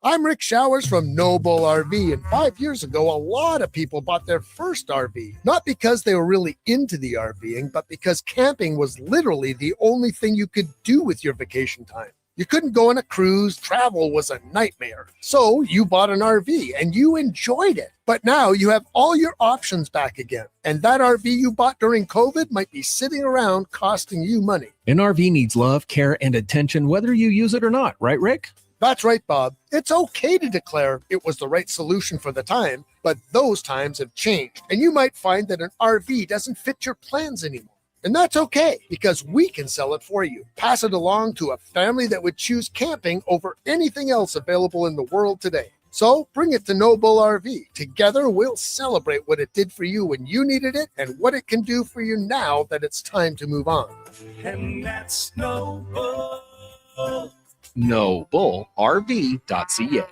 I'm Rick Showers from Noble RV, and 5 years ago, a lot of people bought their first RV. Not because they were really into the RVing, but because camping was literally the only thing you could do with your vacation time. You couldn't go on a cruise, travel was a nightmare. So you bought an RV and you enjoyed it. But now you have all your options back again. And that RV you bought during COVID might be sitting around costing you money. An RV needs love, care, and attention whether you use it or not, right, Rick? That's right, Bob. It's okay to declare it was the right solution for the time, but those times have changed. And you might find that an RV doesn't fit your plans anymore. And that's okay, because we can sell it for you. Pass it along to a family that would choose camping over anything else available in the world today. So bring it to Noble RV. Together, we'll celebrate what it did for you when you needed it and what it can do for you now that it's time to move on. And that's Noble. NobleRV.ca.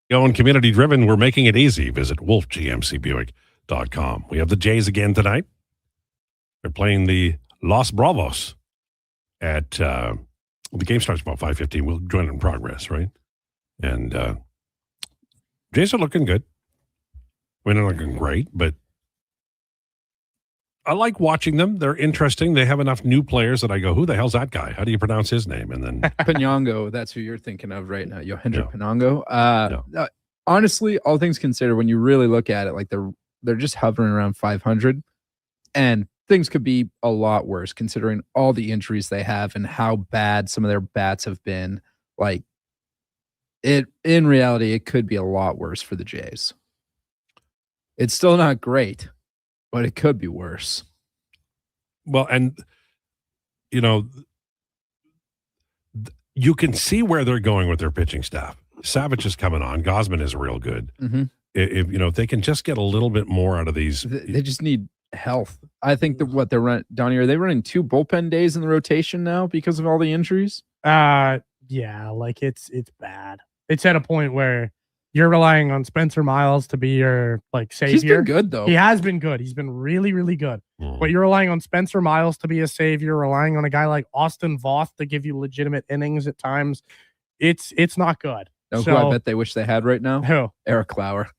Going community driven, we're making it easy. Visit wolfgmcbuick.com. We have the Jays again tonight. They're playing the Los Bravos at the game starts about 5:15. We'll join it in progress, right? And Jays are looking good. I mean, they're looking great, but I like watching them. They're interesting. They have enough new players that I go, who the hell's that guy? How do you pronounce his name? And then Penongo, that's who you're thinking of right now. Yohendra Penongo. Honestly, all things considered, when you really look at it, like they're just hovering around 500, and things could be a lot worse considering all the injuries they have and how bad some of their bats have been. Like in reality, it could be a lot worse for the Jays. It's still not great, but it could be worse. Well, and you can see where they're going with their pitching staff. Savage is coming on. Gosman is real good. Mm-hmm. If they can just get a little bit more out of these, they just need health. I think that what they're running, Donnie, are they running 2 bullpen days in the rotation now because of all the injuries? Yeah, like it's bad. It's at a point where you're relying on Spencer Miles to be your savior. He's been good though. He has been good. He's been really, really good. But you're relying on Spencer Miles to be a savior, relying on a guy like Austin Voth to give you legitimate innings at times. It's not good. Know who I bet they wish they had right now? Who? Eric Lauer.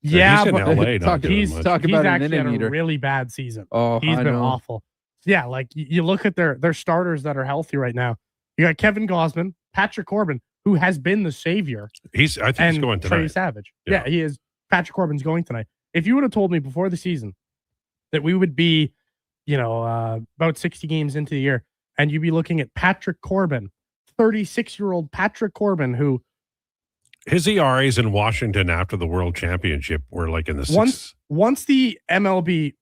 Yeah, he's in LA. He's talking about actually an had inning a really bad season. Oh, he's I been know. awful. Yeah, like you look at their starters that are healthy right now. You got Kevin Gausman, Patrick Corbin, who has been the savior. I think he's going tonight. Trey Savage. Yeah, he is. Patrick Corbin's going tonight. If you would have told me before the season that we would be, about 60 games into the year, and you'd be looking at Patrick Corbin, 36-year-old Patrick Corbin, who his ERAs in Washington after the World Championship were like in the once the MLB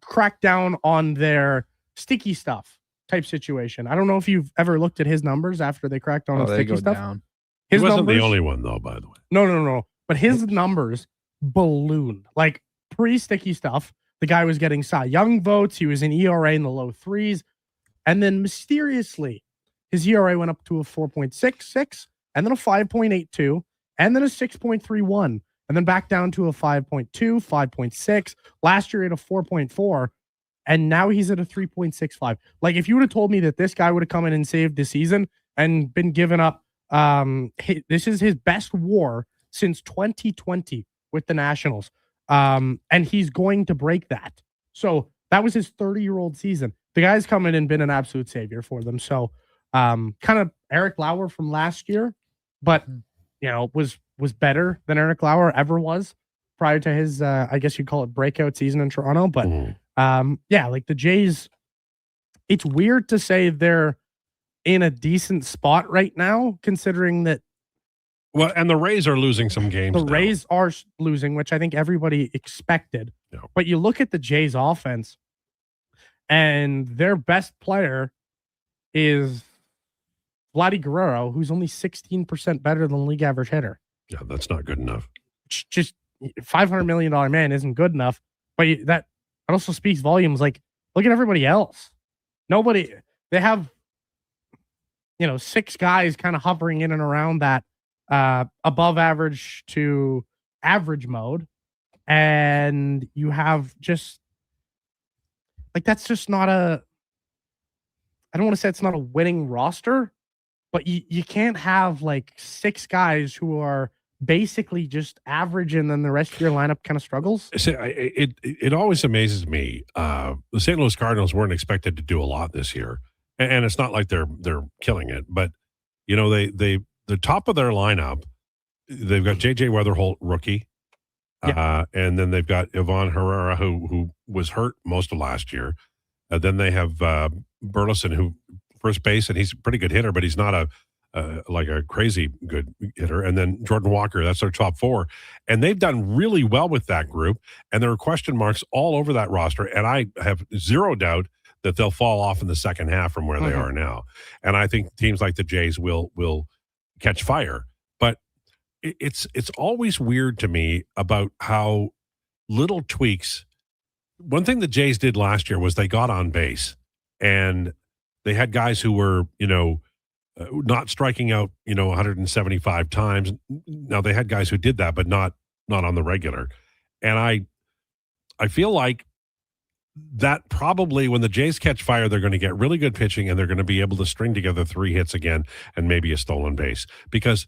cracked down on their sticky stuff type situation. I don't know if you've ever looked at his numbers after they cracked on sticky stuff. Down. His he wasn't numbers, the only one, though, by the way. No. But his numbers ballooned. Like pre-sticky stuff, the guy was getting Cy Young votes. He was in ERA in the low 3s. And then mysteriously, his ERA went up to a 4.66, and then a 5.82, and then a 6.31, and then back down to a 5.2, 5.6. Last year, he had a 4.4. And now he's at a 3.65. Like, if you would have told me that this guy would have come in and saved the season and been given up, this is his best WAR since 2020 with the Nationals. And he's going to break that. So that was his 30-year-old season. The guy's come in and been an absolute savior for them. So kind of Eric Lauer from last year, but, was better than Eric Lauer ever was prior to his, I guess you'd call it breakout season in Toronto. But like the Jays, it's weird to say they're in a decent spot right now, considering that. Well, and the Rays are losing some games. The Rays are losing, which I think everybody expected. Yeah. But you look at the Jays offense, and their best player is Vladdy Guerrero, who's only 16% better than league average hitter. Yeah, that's not good enough. Just $500 million man isn't good enough. But that also speaks volumes. Like, look at everybody else. They have, 6 guys kind of hovering in and around that above average to average mode. And you have just, that's just not I don't want to say it's not a winning roster, but you can't have 6 guys who are basically just average and then the rest of your lineup kind of struggles. It always amazes me. The St. Louis Cardinals weren't expected to do a lot this year, and it's not like they're killing it. But the top of their lineup, they've got JJ Weatherholt, rookie, and then they've got Ivan Herrera, who was hurt most of last year. Then they have Burleson, who first base, and he's a pretty good hitter, but he's not a crazy good hitter. And then Jordan Walker, that's their top 4. And they've done really well with that group. And there are question marks all over that roster. And I have zero doubt that they'll fall off in the second half from where they are now. And I think teams like the Jays will catch fire. But it's always weird to me about how little tweaks. One thing the Jays did last year was they got on base, and they had guys who were, not striking out, 175 times. Now they had guys who did that, but not on the regular. And I feel like that probably when the Jays catch fire, they're going to get really good pitching, and they're going to be able to string together 3 hits again and maybe a stolen base, because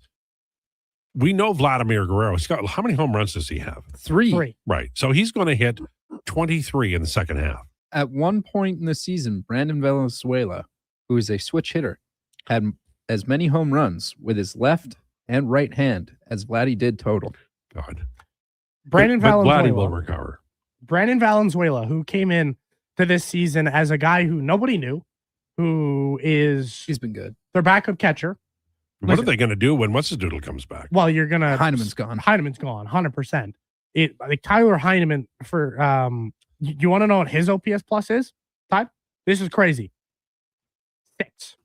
we know Vladimir Guerrero. He's got, how many home runs does he have? 3. Right. So he's going to hit 23 in the second half. At one point in the season, Brandon Valenzuela, who is a switch hitter, had as many home runs with his left and right hand as Vladdy did total. God. Brandon Valenzuela. Vladdy will recover. Brandon Valenzuela, who came in to this season as a guy who nobody knew, he's been good. Their backup catcher. What are they going to do when What's-His-Doodle comes back? Well, you're going to... Heineman's gone. 100%. Tyler Heineman, for... you want to know what his OPS plus is? Ty? This is crazy. 6.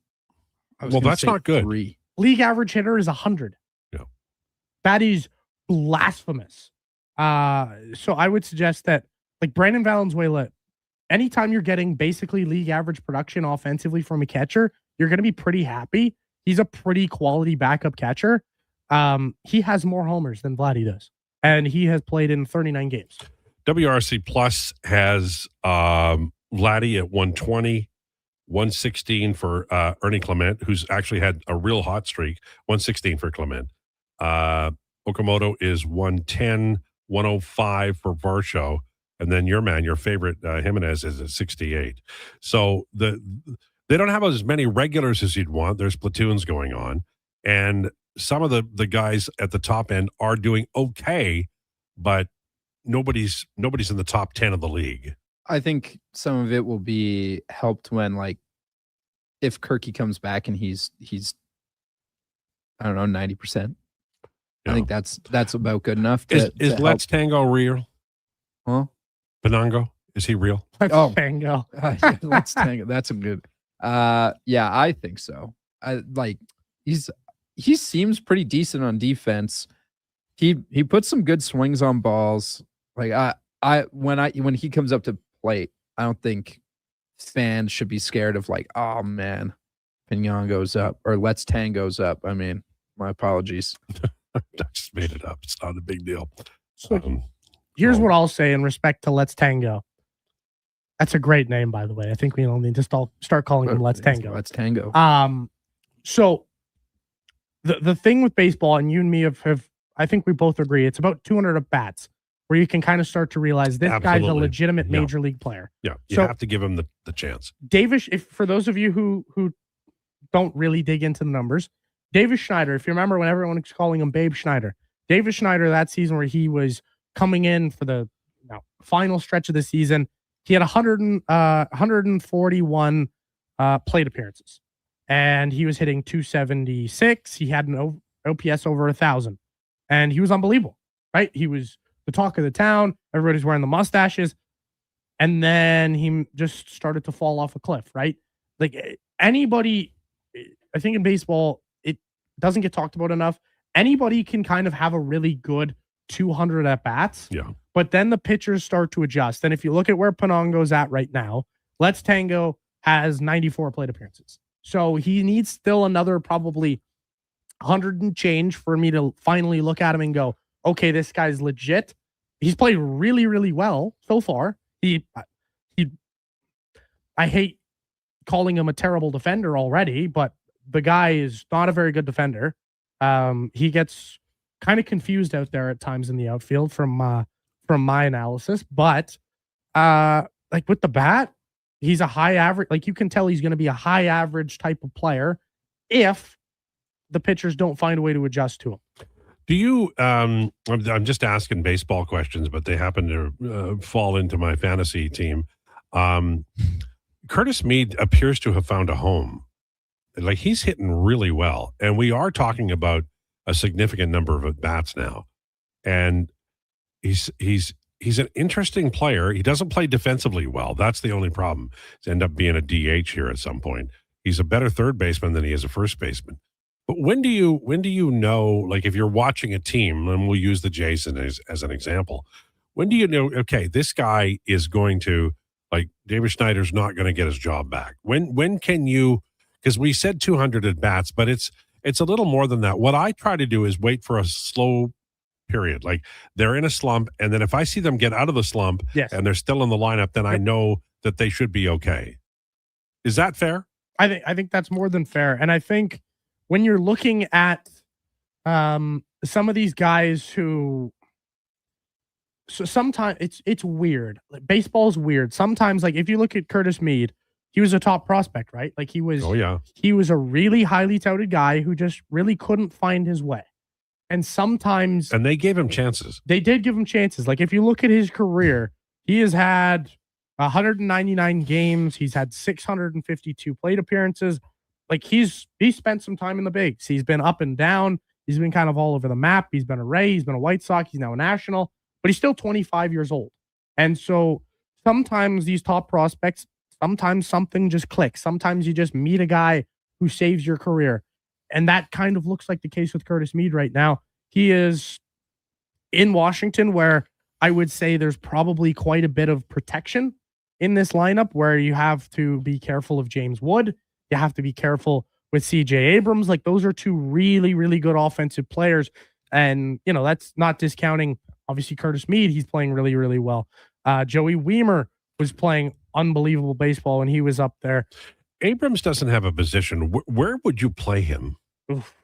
Well, that's not good. 3. League average hitter is 100. Yeah. That is blasphemous. So I would suggest that, Brandon Valenzuela, anytime you're getting basically league average production offensively from a catcher, you're going to be pretty happy. He's a pretty quality backup catcher. He has more homers than Vladdy does, and he has played in 39 games. WRC Plus has Vladdy at 120, 116 for Ernie Clement, who's actually had a real hot streak, 116 for Clement. Okamoto is 110, 105 for Varsho. And then your favorite, Jimenez, is at 68. So They don't have as many regulars as you'd want. There's platoons going on. And some of the guys at the top end are doing okay, but nobody's in the top 10 of the league. I think some of it will be helped when, like, if Kirky comes back and he's I don't know, 90%. I think that's about good enough. Is Let's Tango real? Huh? Penango, is he real? Let's Tango. Yeah, Let's Tango. That's a good. Yeah, I think so. He seems pretty decent on defense. He puts some good swings on balls. Like when he comes up to plate, I don't think fans should be scared of, like, oh man, Pignon goes up or Let's Tango's up. I mean, my apologies. I just made it up. It's not a big deal. So here's what I'll say in respect to Let's Tango. That's a great name, by the way. I think we all need to start calling him Let's Tango. Let's Tango. So the thing with baseball, and you and me have I think we both agree, it's about 200 at bats where you can kind of start to realize this guy's a legitimate major league player. Yeah, you have to give him the chance. Davis, for those of you who don't really dig into the numbers, Davis Schneider, if you remember when everyone was calling him Babe Schneider, Davis Schneider, that season where he was coming in for the final stretch of the season, he had 141 plate appearances, and he was hitting 276. He had an OPS over 1,000, and he was unbelievable, right? He was the talk of the town. Everybody's wearing the mustaches, and then he just started to fall off a cliff, right? Like anybody, I think in baseball, it doesn't get talked about enough. Anybody can kind of have a really good 200 at bats. Yeah. But then the pitchers start to adjust. And if you look at where Penango's at right now, Let's Tango has 94 plate appearances. So he needs still another probably 100 and change for me to finally look at him and go, okay, this guy's legit. He's played really, really well so far. I hate calling him a terrible defender already, but the guy is not a very good defender. He gets kind of confused out there at times in the outfield from my analysis, but like with the bat, he's a high average. Like you can tell he's going to be a high average type of player if the pitchers don't find a way to adjust to him. Do you? I'm just asking baseball questions, but they happen to fall into my fantasy team. Curtis Mead appears to have found a home. Like he's hitting really well, and we are talking about a significant number of at-bats now, and he's an interesting player. He doesn't play defensively well. That's the only problem. He's end up being a DH here at some point. He's a better third baseman than he is a first baseman. But when do you know, like if you're watching a team, and we'll use the Jays as an example, when do you know, okay, this guy is going to, like David Schneider's not going to get his job back? When can you, because we said 200 at bats, but it's a little more than that. What I try to do is wait for a slow period. Like they're in a slump, and then if I see them get out of the slump and they're still in the lineup, then I know that they should be okay. Is that fair? I think that's more than fair. And I think when you're looking at some of these guys who, so sometimes it's weird. Like baseball's weird. Sometimes, like if you look at Curtis Mead, he was a top prospect, right? Like he was a really highly touted guy who just really couldn't find his way. And sometimes, and they gave him chances. They did give him chances. Like if you look at his career, he has had 199 games. He's had 652 plate appearances. Like he spent some time in the bigs. He's been up and down. He's been kind of all over the map. He's been a Ray. He's been a White Sox. He's now a National, but he's still 25 years old. And so sometimes these top prospects, sometimes something just clicks. Sometimes you just meet a guy who saves your career. And that kind of looks like the case with Curtis Mead right now. He is in Washington, where I would say there's probably quite a bit of protection in this lineup, where you have to be careful of James Wood. You have to be careful with CJ Abrams. Like those are two really, really good offensive players. And, you know, that's not discounting, obviously, Curtis Mead. He's playing really, really well. Joey Weimer was playing unbelievable baseball when he was up there. Abrams doesn't have a position. Where would you play him? Oof.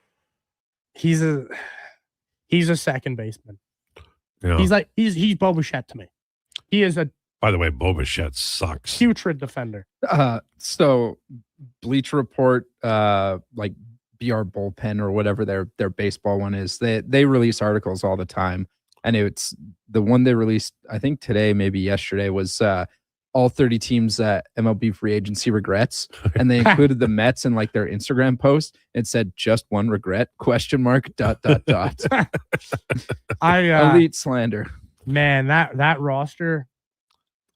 He's a second baseman. Yeah. He's Bo Bichette to me. He is a, by the way, Bo Bichette sucks. Putrid defender. So Bleacher Report, like BR Bullpen or whatever their baseball one is. They release articles all the time, and it's the one they released, I think today, maybe yesterday, was all 30 teams that MLB free agency regrets, and they included the Mets in like their Instagram post. It said just one regret ? ? Elite slander. Man, that roster,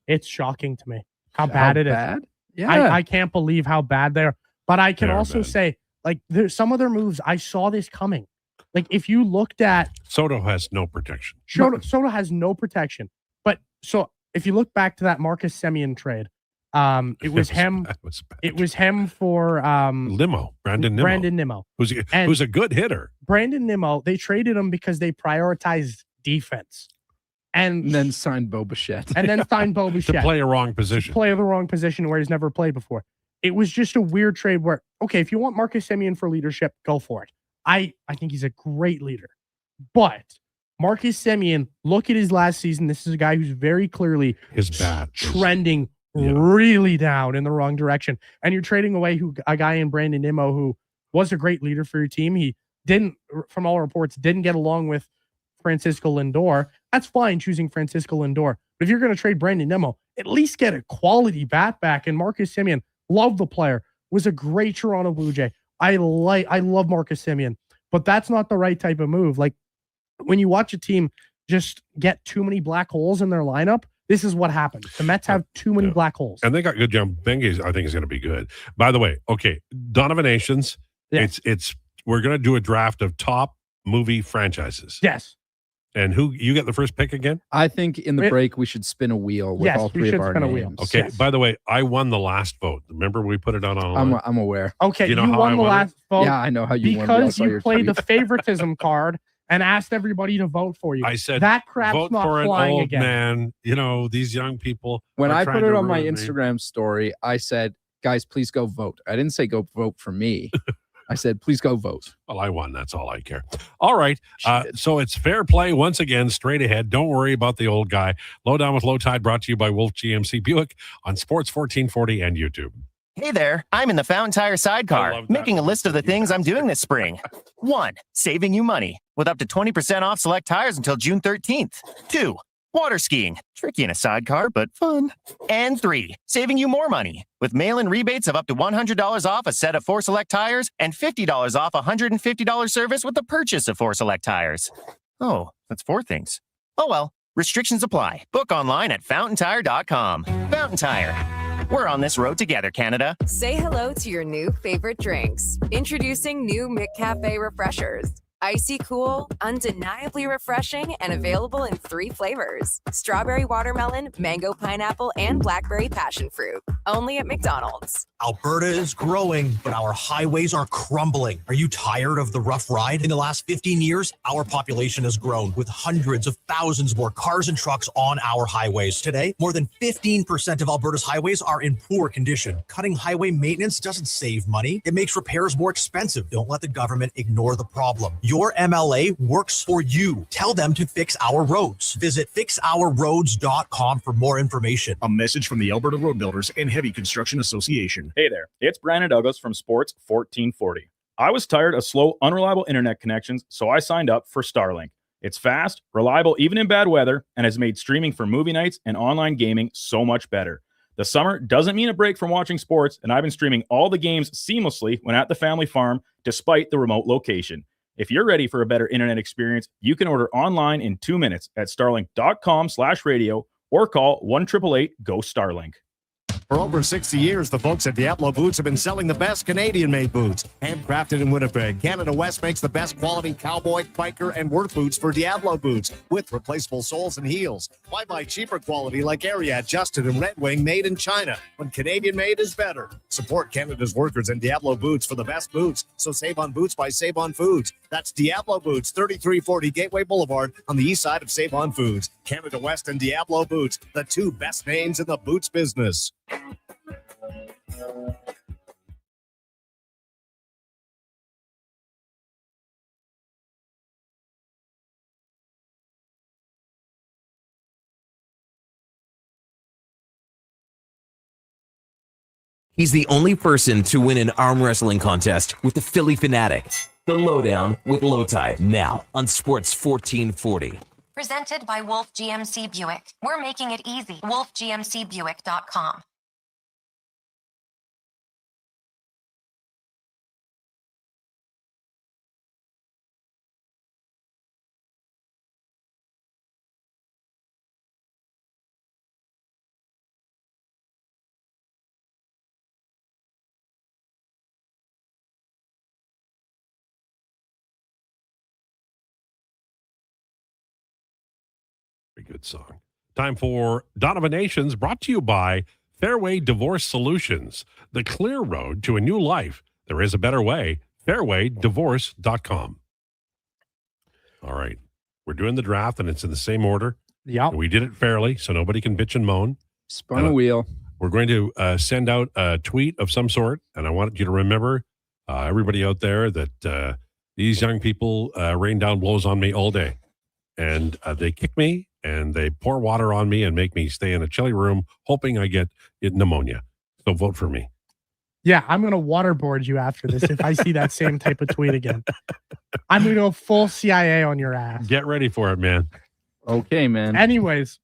it's shocking to me how bad it is. Yeah, I can't believe how bad they are. But I can They are also bad. say, like, there's some of their moves, I saw this coming. Like, if you looked at Soto has no protection. Soto has no protection. But so if you look back to that Marcus Semien trade, it was him. It was him for Brandon Nimmo, who's a good hitter. Brandon Nimmo. They traded him because they prioritized defense, and then signed Bo Bichette. To play a wrong position. Play the wrong position where he's never played before. It was just a weird trade where, okay, if you want Marcus Semien for leadership, go for it. I think he's a great leader. But Marcus Semien, look at his last season. This is a guy who's very clearly trending really down in the wrong direction. And you're trading away a guy in Brandon Nimmo who was a great leader for your team. He didn't, from all reports, didn't get along with Francisco Lindor. That's fine choosing Francisco Lindor. But if you're going to trade Brandon Nimmo, at least get a quality bat back. And Marcus Semien, love the player, was a great Toronto Blue Jay. I love Marcus Semien, but that's not the right type of move. Like, when you watch a team just get too many black holes in their lineup, this is what happens. The Mets have too many black holes. And they got good jump. Benge, I think, is going to be good. By the way, okay, Donovan Nations, it's we're going to do a draft of top movie franchises. Yes. And who you get the first pick again? I think in the break we should spin a wheel with all three of our names. Okay. By the way, I won the last vote. Remember we put it out online? I'm aware. Okay, you know how won I the last vote. Yeah, I know how you won. Because you played the favoritism card and asked everybody to vote for you. I said that crap's vote not for an flying old again. man. You know, these young people. When are I trying put it to on my ruin me. Instagram story, I said, guys, please go vote. I didn't say go vote for me. I said, please go vote. Well, I won. That's all I care. All right. So it's fair play once again, straight ahead. Don't worry about the old guy. Lowdown with Lowetide brought to you by Wolf GMC Buick on Sports 1440 and YouTube. Hey there, I'm in the Fountain Tire sidecar, making a list of the things I'm doing this spring. 1. Saving you money, with up to 20% off select tires until June 13th. 2. Water skiing, tricky in a sidecar, but fun. And 3. Saving you more money, with mail-in rebates of up to $100 off a set of 4 select tires and $50 off a $150 service with the purchase of 4 select tires. Oh, that's 4 things. Oh well, restrictions apply. Book online at fountaintire.com. Fountain Tire. We're on this road together, Canada. Say hello to your new favorite drinks. Introducing new McCafe Refreshers. Icy cool, undeniably refreshing, and available in 3 flavors. Strawberry watermelon, mango pineapple, and blackberry passion fruit. Only at McDonald's. Alberta is growing, but our highways are crumbling. Are you tired of the rough ride? In the last 15 years, our population has grown with hundreds of thousands more cars and trucks on our highways. Today, more than 15% of Alberta's highways are in poor condition. Cutting highway maintenance doesn't save money. It makes repairs more expensive. Don't let the government ignore the problem. Your MLA works for you. Tell them to fix our roads. Visit fixourroads.com for more information. A message from the Alberta Road Builders and Heavy Construction Association. Hey there, it's Brandon Douglas from Sports 1440. I was tired of slow, unreliable internet connections, so I signed up for Starlink. It's fast, reliable even in bad weather, and has made streaming for movie nights and online gaming so much better. The summer doesn't mean a break from watching sports, and I've been streaming all the games seamlessly when at the family farm, despite the remote location. If you're ready for a better internet experience, you can order online in 2 minutes at starlink.com/radio or call 1-888-GO-STARLINK. For over 60 years, the folks at Diablo Boots have been selling the best Canadian-made boots. Handcrafted in Winnipeg, Canada West makes the best quality cowboy, biker, and work boots for Diablo Boots with replaceable soles and heels. Why buy cheaper quality like Ariat, Justin, and Red Wing made in China when Canadian-made is better? Support Canada's workers and Diablo Boots for the best boots. So save on boots by Save On Foods. That's Diablo Boots, 3340 Gateway Boulevard on the east side of Save On Foods. Canada West and Diablo Boots, the 2 best names in the boots business. He's the only person to win an arm wrestling contest with the Philly Fanatic. The Lowdown with Lowetide, now on Sports 1440. Presented by Wolf GMC Buick. We're making it easy. WolfGMCBuick.com. Very good song. Time for Donovanations, brought to you by Fairway Divorce Solutions, the clear road to a new life. There is a better way. Fairwaydivorce.com. All right. We're doing the draft, and it's in the same order. Yeah. We did it fairly, so nobody can bitch and moan. Spun a wheel. We're going to send out a tweet of some sort, and I want you to remember, everybody out there, that these young people rain down blows on me all day. And they kick me, and they pour water on me and make me stay in a chilly room, hoping I get pneumonia. So vote for me. Yeah, I'm going to waterboard you after this if I see that same type of tweet again. I'm going to go full CIA on your ass. Get ready for it, man. Okay, man. Anyways,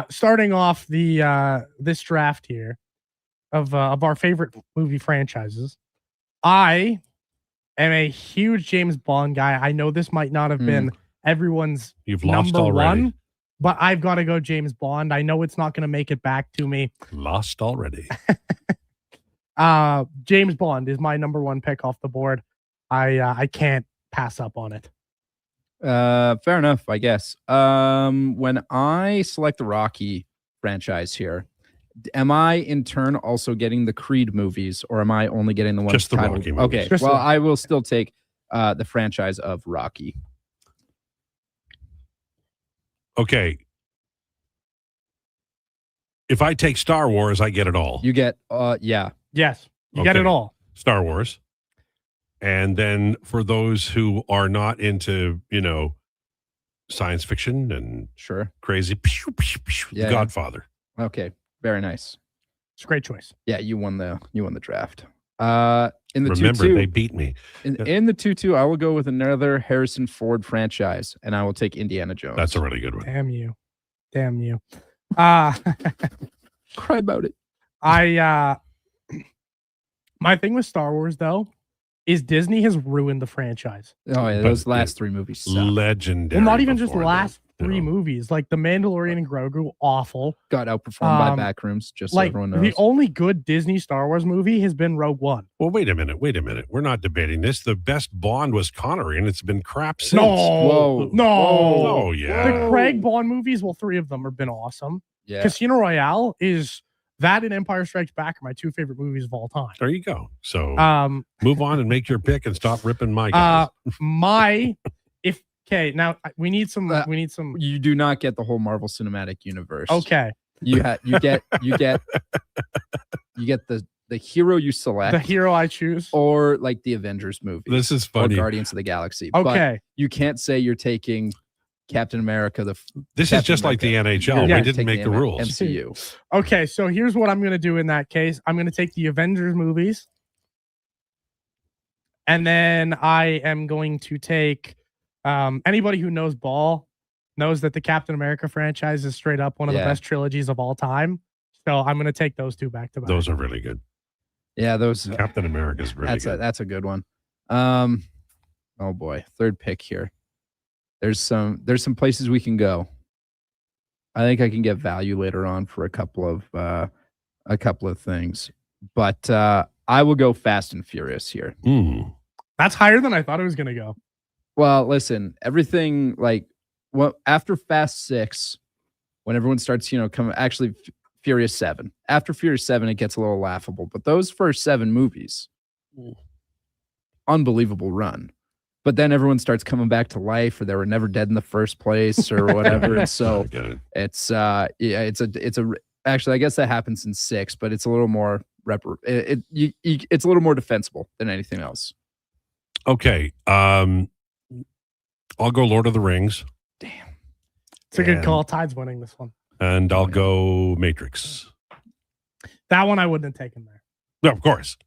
starting off the this draft here of our favorite movie franchises, I am a huge James Bond guy. I know this might not have been everyone's You've lost number already. one, but I've got to go James Bond. I know it's not going to make it back to me. Lost already. James Bond is my number one pick off the board. I can't pass up on it. Fair enough, I guess. When I select the Rocky franchise here, am I in turn also getting the Creed movies, or am I only getting the ones Just the titled? Rocky movies. Okay, Just well, the- I will still take the franchise of Rocky. Okay. If I take Star Wars, I get it all. You get, yeah. Yes, you get it Okay. all. Star Wars. And then for those who are not into, science fiction and Sure. crazy, Yeah. Godfather. Okay, very nice. It's a great choice. Yeah, you won the draft. In the Remember, 2-2, they beat me. in the 2-2, I will go with another Harrison Ford franchise, and I will take Indiana Jones. That's a really good one. Damn you. Cry about it. My thing with Star Wars though is Disney has ruined the franchise. Oh yeah, But those last three movies suck. Legendary. Well, not even just the before last that, three movies. Like The Mandalorian and Grogu, awful. Got outperformed by Um, Backrooms, just so Like everyone knows. the only good Disney Star Wars movie has been Rogue One. Well, wait a minute. We're not debating this. The best Bond was Connery, and it's been crap since. No, Whoa. no. Oh, yeah. The Craig Bond movies, well, three of them have been awesome. Yeah. Casino Royale is that and Empire Strikes Back are my two favorite movies of all time. There you go. So Um, move on and make your pick and stop ripping my guys. Now we need some. You do not get the whole Marvel Cinematic Universe. Okay, You get the hero you select, the hero I choose. or like the Avengers movie. This is or funny. Guardians of the Galaxy. Okay. But you can't say you're taking Captain America. This is Captain just like the America. NHL. You're We didn't taking make the rules. MCU. Okay, so here's what I'm going to do in that case. I'm going to take the Avengers movies, and then I am going to take anybody who knows ball knows that the Captain America franchise is straight up one of the Yeah. best trilogies of all time. So I'm going to take those two back to back. Those are really good. Yeah, those Captain America's really good. that's a good one. Oh boy, third pick here. There's some places we can go. I think I can get value later on for a couple of things, but I will go Fast and Furious here. That's higher than I thought it was going to go. Well, listen, everything after Fast 6, when everyone starts, Furious 7. After Furious 7, it gets a little laughable. But those first 7 movies, unbelievable run. But then everyone starts coming back to life, or they were never dead in the first place, or whatever. And so it's actually, I guess that happens in 6, but it's a little more it's a little more defensible than anything else. Okay. I'll go Lord of the Rings. It's a good call. Tide's winning this one. And I'll go Matrix. That one I wouldn't have taken there. Yeah, of course.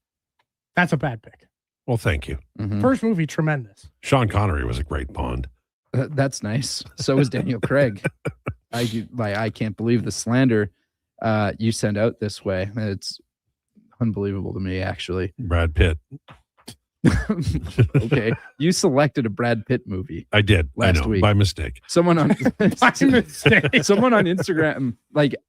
That's a bad pick. Well, thank you. First movie, tremendous. Sean Connery was a great Bond. That's nice. So was Daniel Craig. I can't believe the slander you send out this way. It's unbelievable to me, actually. Brad Pitt. Okay, you selected a Brad Pitt movie. I did last week by mistake. Someone on Someone on Instagram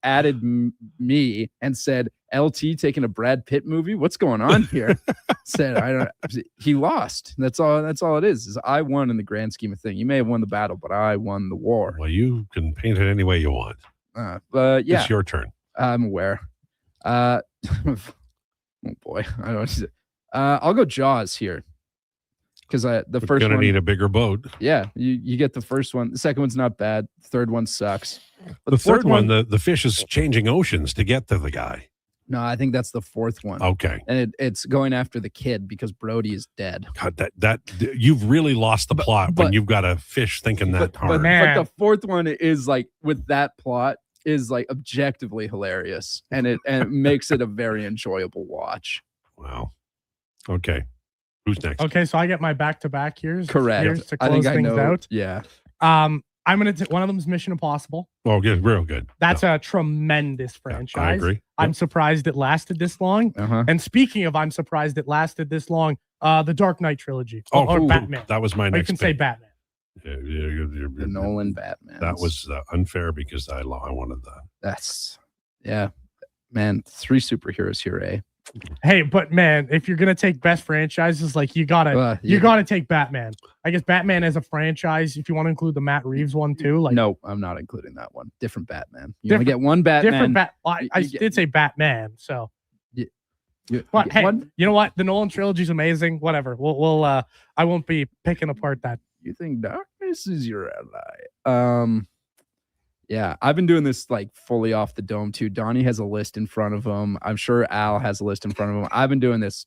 added me and said, "LT taking a Brad Pitt movie. What's going on here?" Said I don't. He lost. That's all. That's all it is I won in the grand scheme of thing. You may have won the battle, but I won the war. Well, you can paint it any way you want. But yeah, it's your turn. I'm aware. Oh boy, I don't. I'll go Jaws here because the first gonna one need a bigger boat. Yeah, you get the first one. The second one's not bad. The third one sucks. But The fourth third one, the fish is changing oceans to get to the guy. No, I think that's the fourth one. Okay, and it's going after the kid because Brody is dead. God, that you've really lost the plot when you've got a fish thinking that hard. But the fourth one is with that plot is objectively hilarious, and it makes it a very enjoyable watch. Wow. Okay. Who's next? Okay, so I get my back-to-back here. Correct. Here's to I close think I things know. out. Yeah. I'm gonna take one of them is Mission Impossible. Oh, good, real good. That's a tremendous franchise. I agree. I'm surprised it lasted this long. And speaking of, I'm surprised it lasted this long. The Dark Knight trilogy. Or Batman. That was my Or next. you can say pick. Batman. The Nolan Batman. That was unfair because I wanted that. That's man. 3 superheroes here, eh? Hey, but man, if you're gonna take best franchises, you gotta take Batman. I guess Batman as a franchise, if you want to include the Matt Reeves one too. No, I'm not including that one. Different Batman. You only get one Batman. I did say Batman, so. But hey, you know what? The Nolan trilogy is amazing. Whatever. We'll I won't be picking apart that. You think darkness is your ally? Yeah, I've been doing this fully off the dome too. Donnie has a list in front of him. I'm sure Al has a list in front of him. I've been doing this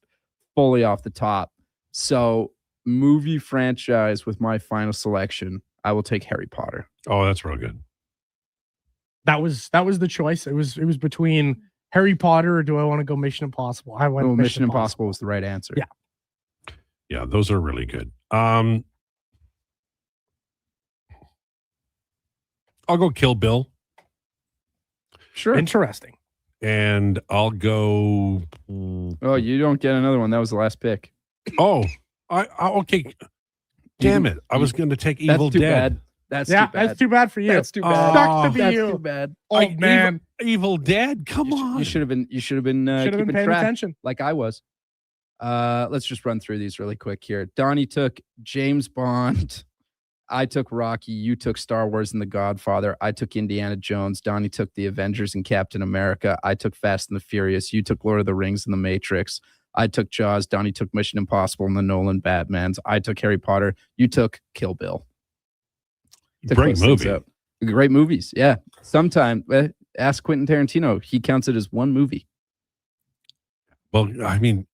fully off the top. So, movie franchise with my final selection, I will take Harry Potter. Oh, that's real good. That was the choice. It was between Harry Potter or do I want to go Mission Impossible? I went Mission Impossible was the right answer. Yeah. Yeah, those are really good. I'll go Kill Bill. Sure. Interesting. And I'll go. Oh, you don't get another one. That was the last pick. Oh, okay. Damn it! I was going to take Evil Dead. That's too bad. That's too bad for you. That's too bad. Sucks to be That's you. too bad. Oh man, Evil Dead. Come on. You should have been. You should have been. Should have been paying attention, like I was. Let's just run through these really quick here. Donnie took James Bond. I took Rocky. You took Star Wars and The Godfather. I took Indiana Jones. Donnie took The Avengers and Captain America. I took Fast and the Furious. You took Lord of the Rings and The Matrix. I took Jaws. Donnie took Mission Impossible and the Nolan Batmans. I took Harry Potter. You took Kill Bill. Great movie. Great movies. Yeah. Sometime ask Quentin Tarantino. He counts it as one movie. Well, I mean,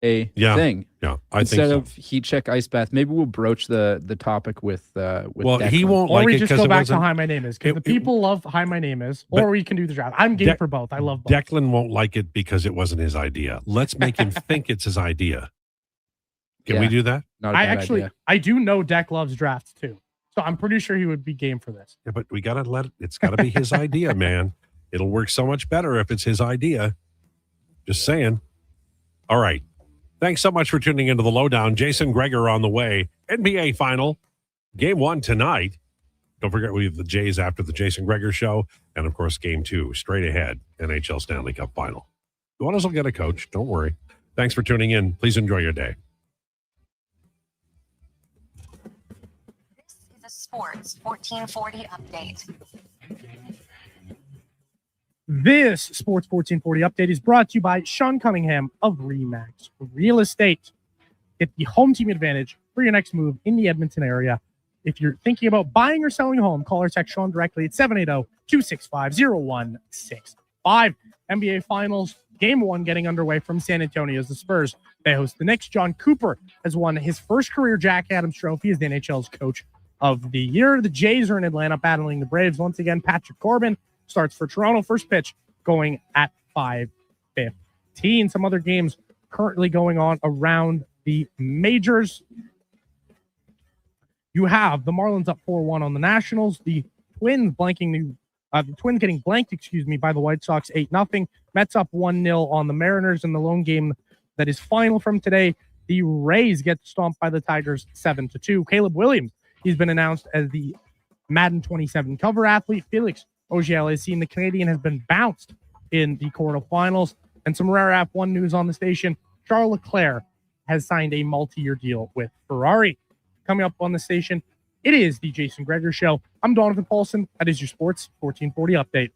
a thing. Yeah, I Instead think so. of heat check, ice bath, maybe we'll broach the topic with Well, Declan. he won't Or like we it just because go it back to wasn't. Hi My Name Is, because the people love Hi My Name Is, But or we can do the draft. I'm game for both. I love both. Declan won't like it because it wasn't his idea. Let's make him think it's his idea. Can we do that? I do know Deck loves drafts too, so I'm pretty sure he would be game for this. Yeah, but we gotta let it. It's gotta be his idea, man. It'll work so much better if it's his idea. Just saying. All right. Thanks so much for tuning into the Lowdown. Jason Krueger on the way. NBA Final, Game 1 tonight. Don't forget we have the Jays after the Jason Krueger show, and of course Game 2 straight ahead. NHL Stanley Cup Final. Gowanus will get a coach. Don't worry. Thanks for tuning in. Please enjoy your day. This is a Sports 1440 update. This Sports 1440 update is brought to you by Sean Cunningham of Rematch Real Estate. Get the home team advantage for your next move in the Edmonton area. If you're thinking about buying or selling a home, call or text Sean directly at 780-265-0165. NBA Finals, Game 1 getting underway from San Antonio as the Spurs. They host the Knicks. John Cooper has won his first career Jack Adams Trophy as the NHL's Coach of the Year. The Jays are in Atlanta battling the Braves. Once again, Patrick Corbin starts for Toronto. First pitch going at 5:15. Some other games currently going on around the majors. You have the Marlins up 4-1 on the Nationals. The Twins getting blanked, by the White Sox 8-0. Mets up 1-0 on the Mariners in the lone game that is final from today. The Rays get stomped by the Tigers 7-2. Caleb Williams, he's been announced as the Madden 27 cover athlete. Felix Auger-Aliassime, the Canadian, has been bounced in the quarterfinals. And some rare F1 news on the station. Charles Leclerc has signed a multi-year deal with Ferrari. Coming up on the station, it is the Jason Krueger Show. I'm Donovan Paulson. That is your Sports 1440 update.